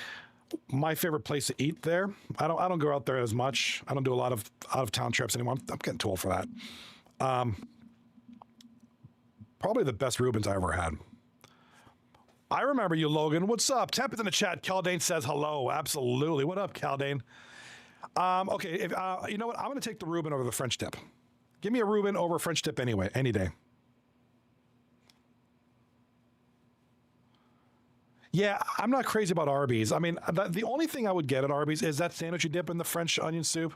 My favorite place to eat there. I don't go out there as much. I don't do a lot of out of town trips anymore. I'm getting too old for that. Probably the best Reubens I ever had. I remember you, Logan. What's up? Temp is in the chat. Caldane says hello. Absolutely. What up, Caldane? Okay, you know what? I'm going to take the Reuben over the French dip. Give me a Reuben over a French dip anyway, any day. Yeah, I'm not crazy about Arby's. I mean, the only thing I would get at Arby's is that sandwich you dip in the French onion soup.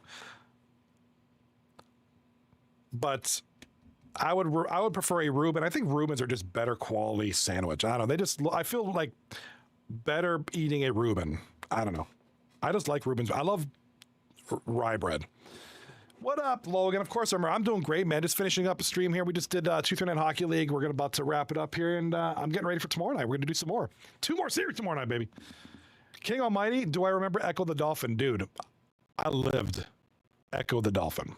But I would prefer a Reuben. I think Reubens are just better quality sandwich. I don't know. I feel like better eating a Reuben. I don't know. I just like Reubens. I love rye bread. What up, Logan? Of course, I'm doing great, man. Just finishing up a stream here. We just did 239 Hockey League. We're about to wrap it up here, and I'm getting ready for tomorrow night. We're going to do some more. 2 more series tomorrow night, baby. King Almighty, do I remember Echo the Dolphin? Dude, I lived Echo the Dolphin.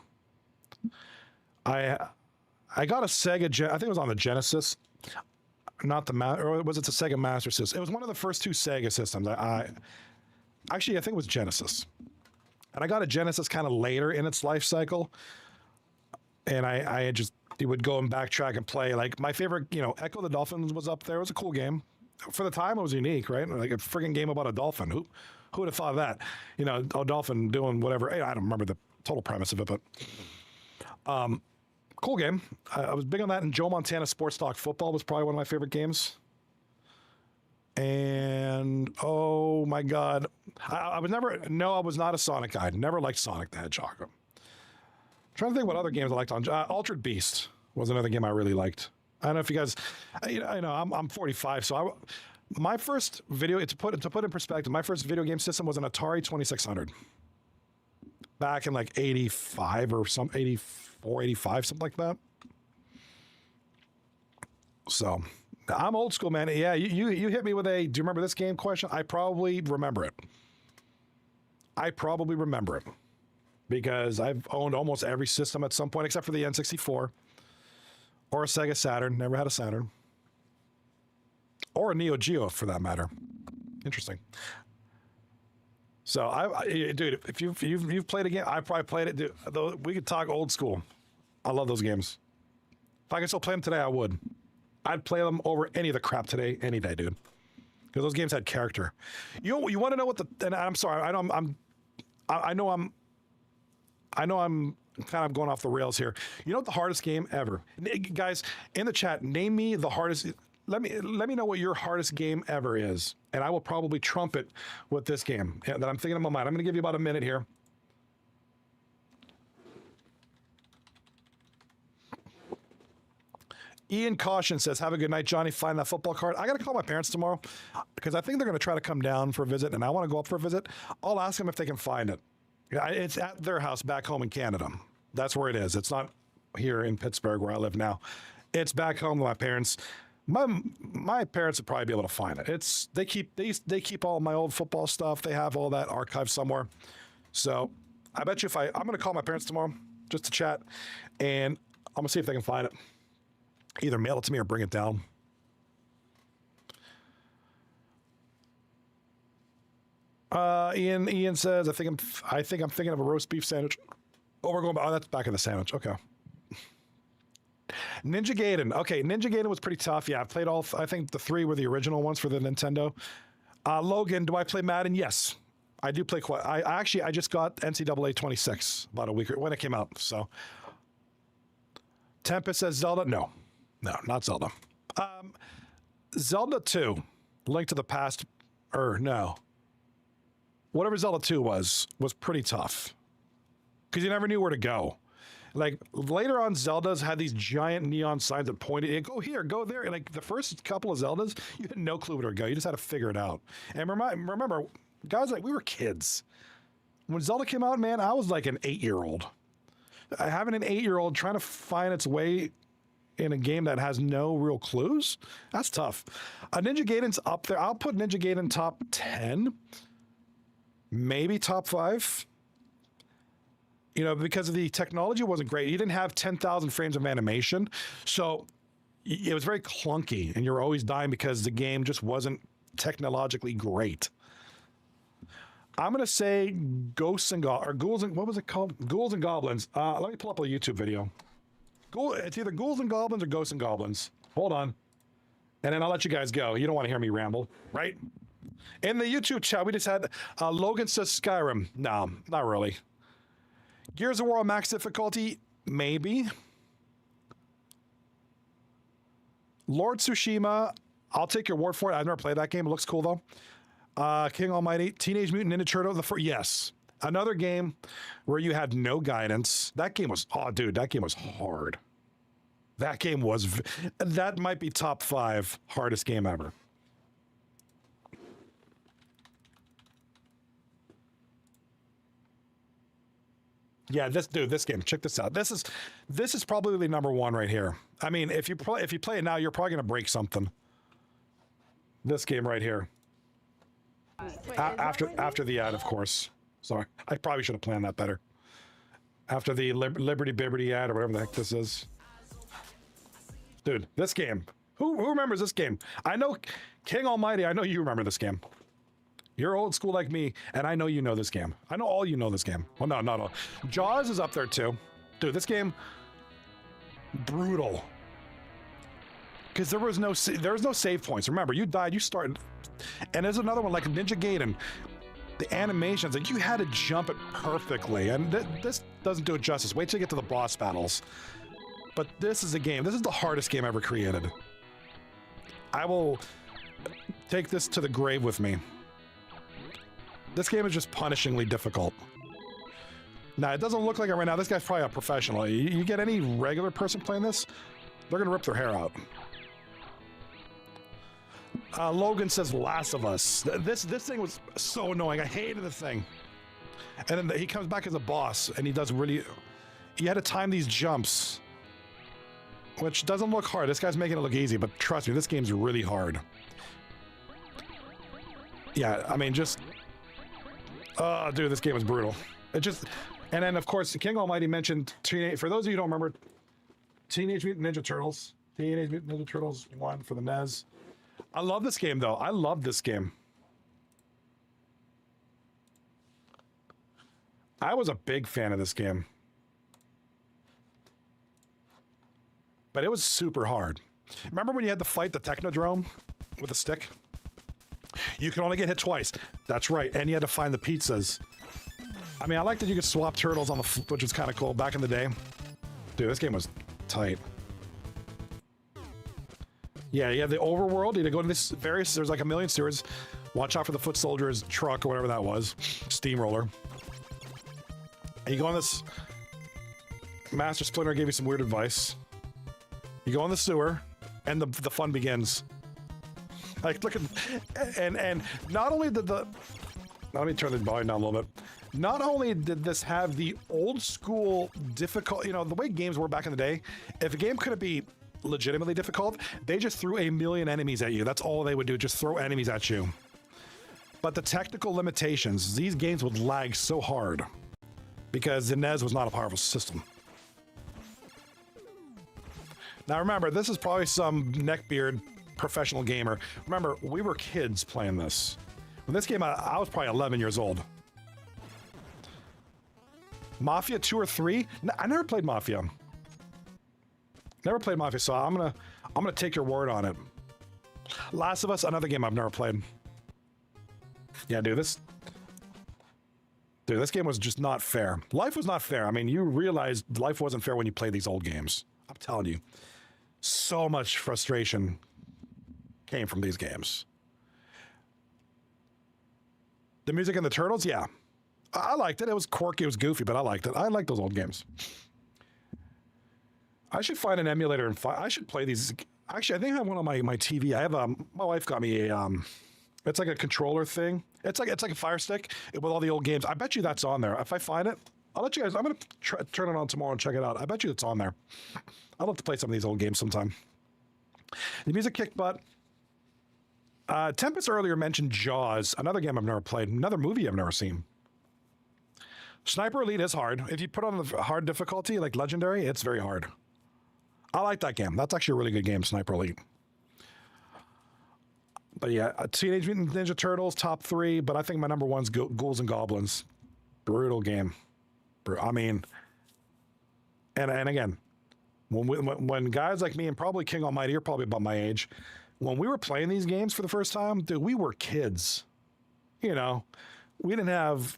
I got a Sega, I think it was on the Genesis, not the, or was it the Sega Master System? It was one of the first 2 Sega systems. Actually, I think it was Genesis. And I got a Genesis kind of later in its life cycle. And I just would go and backtrack and play. Like my favorite, you know, Echo the Dolphins was up there. It was a cool game. For the time, it was unique, right? Like a friggin' game about a dolphin. Who would have thought of that? You know, a dolphin doing whatever. I don't remember the total premise of it, but cool game. I was big on that. And Joe Montana Sports Talk Football was probably one of my favorite games. And oh my God, I was not a Sonic guy. Never liked Sonic the Hedgehog. I'm trying to think what other games I liked on. Altered Beast was another game I really liked. I don't know if you guys, I know I'm 45, so my first video, to put in perspective, my first video game system was an Atari 2600. Back in like 85 or some 84, 85, something like that. So I'm old school, man. Yeah, you hit me with a, do you remember this game question? I probably remember it. Because I've owned almost every system at some point, except for the N64 or a Sega Saturn. Never had a Saturn. or a Neo Geo for that matter. Interesting. So dude, if you've played a game, I probably played it. Dude, though we could talk old school. I love those games. If I could still play them today, I would. I'd play them over any of the crap today, any day, dude. Because those games had character. You want to know what the? And I'm sorry, I know I'm kind of going off the rails here. You know what the hardest game ever, guys? In the chat, name me the hardest. Let me know what your hardest game ever is, and I will probably trump it with this game that I'm thinking in my mind. I'm going to give you about a minute here. Ian Caution says, have a good night, Johnny. Find that football card. I got to call my parents tomorrow because I think they're going to try to come down for a visit, and I want to go up for a visit. I'll ask them if they can find it. It's at their house back home in Canada. That's where it is. It's not here in Pittsburgh where I live now. It's back home with my parents. My parents would probably be able to find it. They keep all my old football stuff. They have all that archived somewhere. So I bet you I'm going to call my parents tomorrow just to chat, and I'm going to see if they can find it. Either mail it to me or bring it down. Ian says, I think I'm thinking of a roast beef sandwich. Oh, we're going. Oh, that's back in the sandwich. Okay. Ninja Gaiden. Okay, Ninja Gaiden was pretty tough. Yeah, I've played all. I think the 3 were the original ones for the Nintendo. Logan, do I play Madden? Yes, I do play quite. I just got NCAA 26 about a week when it came out. So. Tempest says Zelda. No, not Zelda. Zelda 2, Link to the Past, or no. Whatever Zelda 2 was pretty tough. Because you never knew where to go. Like, later on, Zeldas had these giant neon signs that pointed, go here, go there. And like, the first couple of Zeldas, you had no clue where to go. You just had to figure it out. And remember, guys, like, we were kids. When Zelda came out, man, I was like an 8-year-old. Having an 8-year-old trying to find its way in a game that has no real clues, that's tough. Ninja Gaiden's up there. I'll put Ninja Gaiden top 10, maybe top 5. You know, because the technology wasn't great. You didn't have 10,000 frames of animation, so it was very clunky, and you were always dying because the game just wasn't technologically great. I'm gonna say Ghouls and what was it called? Ghouls and Goblins. Let me pull up a YouTube video. It's either Ghouls and Goblins or Ghosts and Goblins. Hold on. And then I'll let you guys go. You don't want to hear me ramble, right? In the YouTube chat, we just had Logan says Skyrim. No, not really. Gears of War on max difficulty, maybe. Lord Tsushima, I'll take your word for it. I've never played that game. It looks cool though. King Almighty, Teenage Mutant Ninja Turtle. Yes, another game where you had no guidance. That game was, that game was hard. That might be top 5 hardest game ever. Yeah, this game. Check this out. This is probably number 1 right here. I mean, if you play it now, you're probably gonna break something. This game right here. After the ad, of course. Sorry, I probably should have planned that better. After the Liberty Bibberty ad or whatever the heck this is. Dude, this game. Who remembers this game? I know King Almighty. I know you remember this game. You're old school like me, and I know you know this game. I know all you know this game. Well, no, not all. Jaws is up there too. Dude, this game, brutal. Because there was no save points. Remember, you died, you started. And there's another one like Ninja Gaiden. The animations, like you had to jump it perfectly. And this doesn't do it justice. Wait till you get to the boss battles. But this is a game. This is the hardest game ever created. I will take this to the grave with me. This game is just punishingly difficult. Now, it doesn't look like it right now. This guy's probably a professional. You get any regular person playing this, they're going to rip their hair out. Logan says Last of Us. This thing was so annoying. I hated the thing. And then he comes back as a boss, and he does really... You had to time these jumps, which doesn't look hard. This guy's making it look easy, but trust me, this game's really hard. Yeah, I mean, just... Oh, dude, this game is brutal. It just... And then, of course, King Almighty mentioned... For those of you who don't remember, Teenage Mutant Ninja Turtles. Teenage Mutant Ninja Turtles 1 for the NES. I love this game, though. I love this game. I was a big fan of this game. But it was super hard. Remember when you had to fight the Technodrome with a stick? You can only get hit twice. That's right. And you had to find the pizzas. I mean, I like that you could swap turtles on the which was kind of cool back in the day. Dude, this game was tight. Yeah, you have the overworld. You had to go to this there's like a million sewers. Watch out for the foot soldier's truck or whatever that was. Steamroller. And you go on this... Master Splinter gave you some weird advice. You go in the sewer, and the fun begins. Like, look at... And not only did the... Let me turn the volume down a little bit. Not only did this have the old school difficult... You know, the way games were back in the day, if a game couldn't be legitimately difficult, they just threw a million enemies at you. That's all they would do, just throw enemies at you. But the technical limitations, these games would lag so hard because the NES was not a powerful system. Now remember, this is probably some neckbeard professional gamer. Remember, we were kids playing this. When this came out, I was probably 11 years old. Mafia 2 or 3? I never played Mafia. Never played Mafia, so I'm gonna take your word on it. Last of Us, another game I've never played. Yeah, dude, this game was just not fair. Life was not fair. I mean, you realized life wasn't fair when you played these old games. I'm telling you. So much frustration came from these games. The music in the Turtles, yeah. I liked it. It was quirky, it was goofy, but I liked it. I like those old games. I should find an emulator and I should play these. Actually, I think I have one on my TV. I have my wife got me a it's like a controller thing. It's like a Fire Stick with all the old games. I bet you that's on there. If I find it, I'll let you guys. I'm gonna turn it on tomorrow and check it out. I bet you it's on there. I'd love to play some of these old games sometime. The music kicked butt. Tempest earlier mentioned Jaws, another game I've never played, another movie I've never seen. Sniper Elite is hard. If you put on the hard difficulty, like Legendary, it's very hard. I like that game. That's actually a really good game, Sniper Elite. But yeah, Teenage Mutant Ninja Turtles, top 3, but I think my number one's Ghouls and Goblins. Brutal game. I mean, and again, when guys like me and probably King Almighty, you're probably about my age, when we were playing these games for the first time, dude, we were kids. You know, we didn't have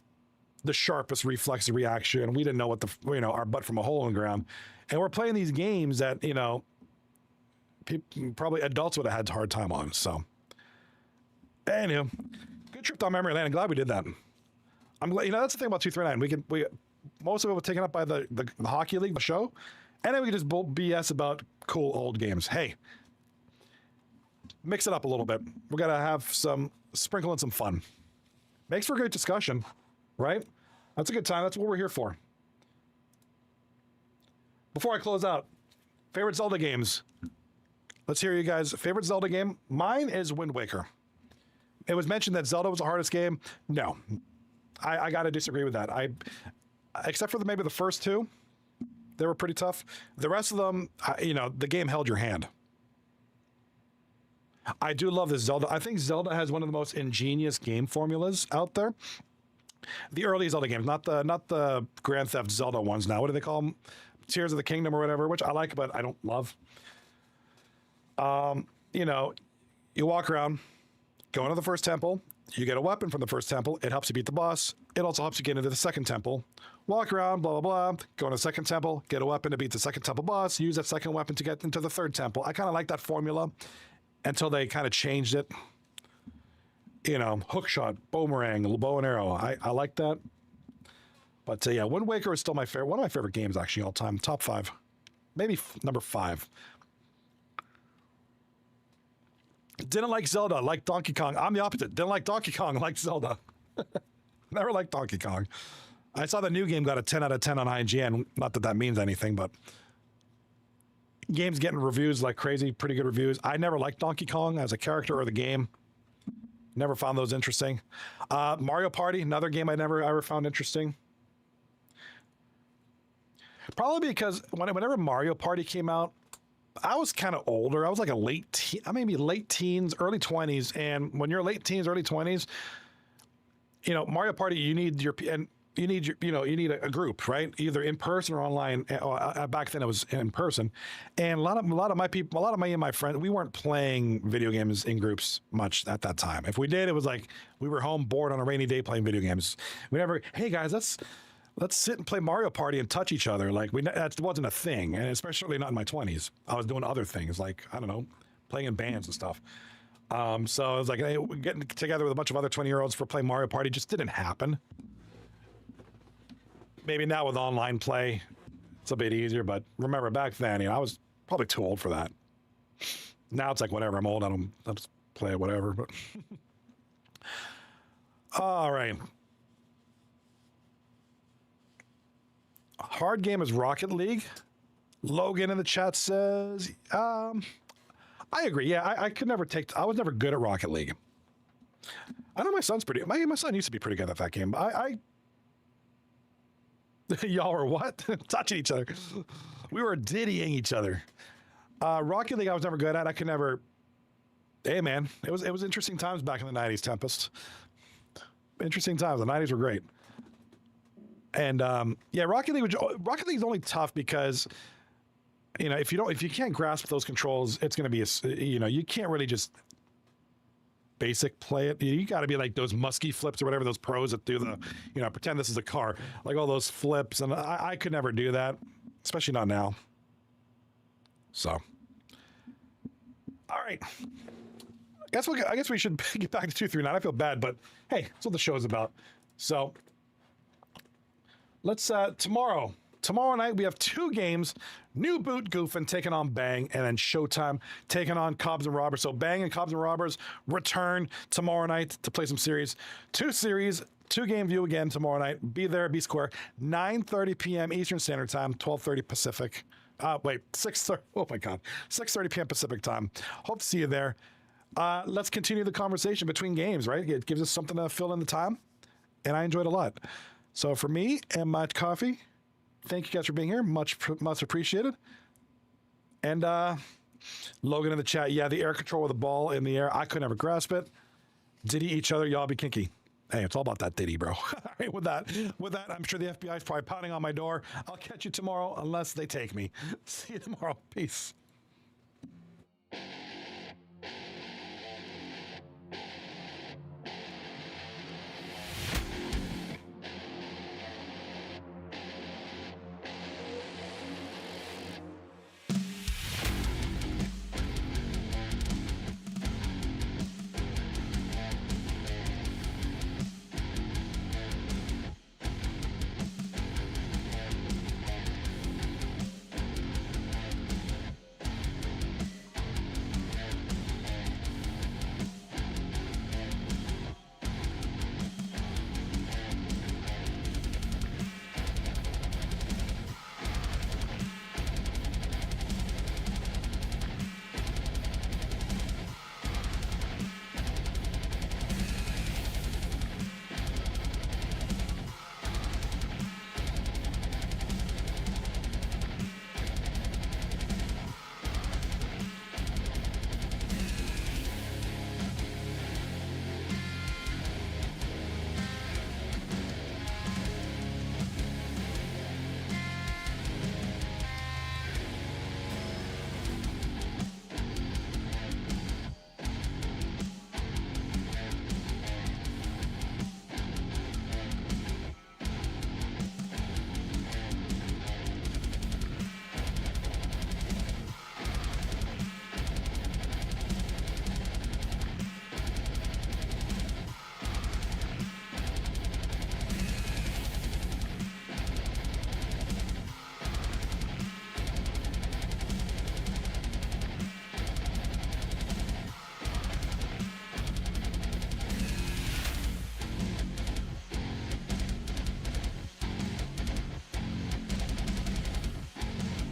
the sharpest reflex reaction. We didn't know what our butt from a hole in the ground. And we're playing these games that, you know, probably adults would have had a hard time on. So, anyway, good trip down memory lane. I'm glad we did that. I'm glad, you know, that's the thing about 239. Most of it was taken up by the Hockey League, the show. And then we could just BS about cool old games. Hey, mix it up a little bit. We got to have sprinkle in some fun. Makes for a great discussion, right? That's a good time. That's what we're here for. Before I close out, favorite Zelda games. Let's hear you guys' favorite Zelda game. Mine is Wind Waker. It was mentioned that Zelda was the hardest game. No, I got to disagree with that. Except for maybe the first 2, they were pretty tough. The rest of them, you know, the game held your hand. I do love this Zelda. I think Zelda has one of the most ingenious game formulas out there. The early Zelda games, not the Grand Theft Zelda ones now. What do they call them? Tears of the Kingdom or whatever, which I like, but I don't love. You know, you walk around, go into the first temple, you get a weapon from the first temple, it helps you beat the boss, it also helps you get into the second temple, walk around, blah, blah, blah, go into the second temple, get a weapon to beat the second temple boss, use that second weapon to get into the third temple. I kind of like that formula until they kind of changed it. You know, hook shot, boomerang, bow and arrow. I like that. But yeah, Wind Waker is still my favorite. One of my favorite games, actually, all time. Top 5. Maybe number 5. Didn't like Zelda, like Donkey Kong. I'm the opposite. Didn't like Donkey Kong, like Zelda. Never liked Donkey Kong. I saw the new game got a 10 out of 10 on IGN. Not that that means anything, but game's getting reviews like crazy, pretty good reviews. I never liked Donkey Kong as a character or the game. Never found those interesting. Mario Party, another game I never ever found interesting. Probably because whenever Mario Party came out, I was kind of older. I was like maybe late teens, early 20s. And when you're late teens, early 20s, you know, Mario Party, you need a group, right? Either in person or online. Back then it was in person. And a lot of my friends, we weren't playing video games in groups much at that time. If we did, it was like we were home bored on a rainy day playing video games. We never, hey guys, let's sit and play Mario Party and touch each other. Like that wasn't a thing, and especially not in my 20s. I was doing other things like, I don't know, playing in bands and stuff. So it was like, hey, getting together with a bunch of other 20-year-olds for playing Mario Party just didn't happen. Maybe now with online play, it's a bit easier, but remember back then, you know, I was probably too old for that. Now it's like, whatever, I'm old, I'll just play whatever. But all right. Hard game is Rocket League. Logan in the chat says, I agree. Yeah, I was never good at Rocket League. I know my son used to be pretty good at that game. Y'all were what? Touching each other. We were diddying each other. Rocket League I was never good at. I could never. Hey man, it was interesting times back in the 90s, Tempest. Interesting times. The 90s were great. And yeah, Rocket League is only tough because, you know, if you can't grasp those controls, it's going to be you can't really just basic play it. You got to be like those musky flips or whatever, those pros that do the, you know, pretend this is a car, like all those flips, and I could never do that, especially not now. So, all right, I guess we should get back to 239. I feel bad, but hey, that's what the show is about. So let's tomorrow night we have 2 games. New Boot Goofin taking on Bang, and then Showtime taking on Cobs and Rawbers. So Bang and Cobs and Rawbers return tomorrow night to play some series. 2-game view again tomorrow night. Be there, be square. 9:30 p.m. Eastern Standard Time, 12:30 Pacific. 6:30. Oh my God, 6:30 p.m. Pacific time. Hope to see you there. Let's continue the conversation between games. Right, it gives us something to fill in the time, and I enjoyed a lot. So for me and my coffee, thank you guys for being here. Much appreciated. And Logan in the chat, yeah, the air control with the ball in the air, I could never grasp it. Diddy each other, y'all be kinky. Hey, it's all about that Diddy, bro. All right, with that, I'm sure the FBI is probably pounding on my door. I'll catch you tomorrow unless they take me. See you tomorrow. Peace.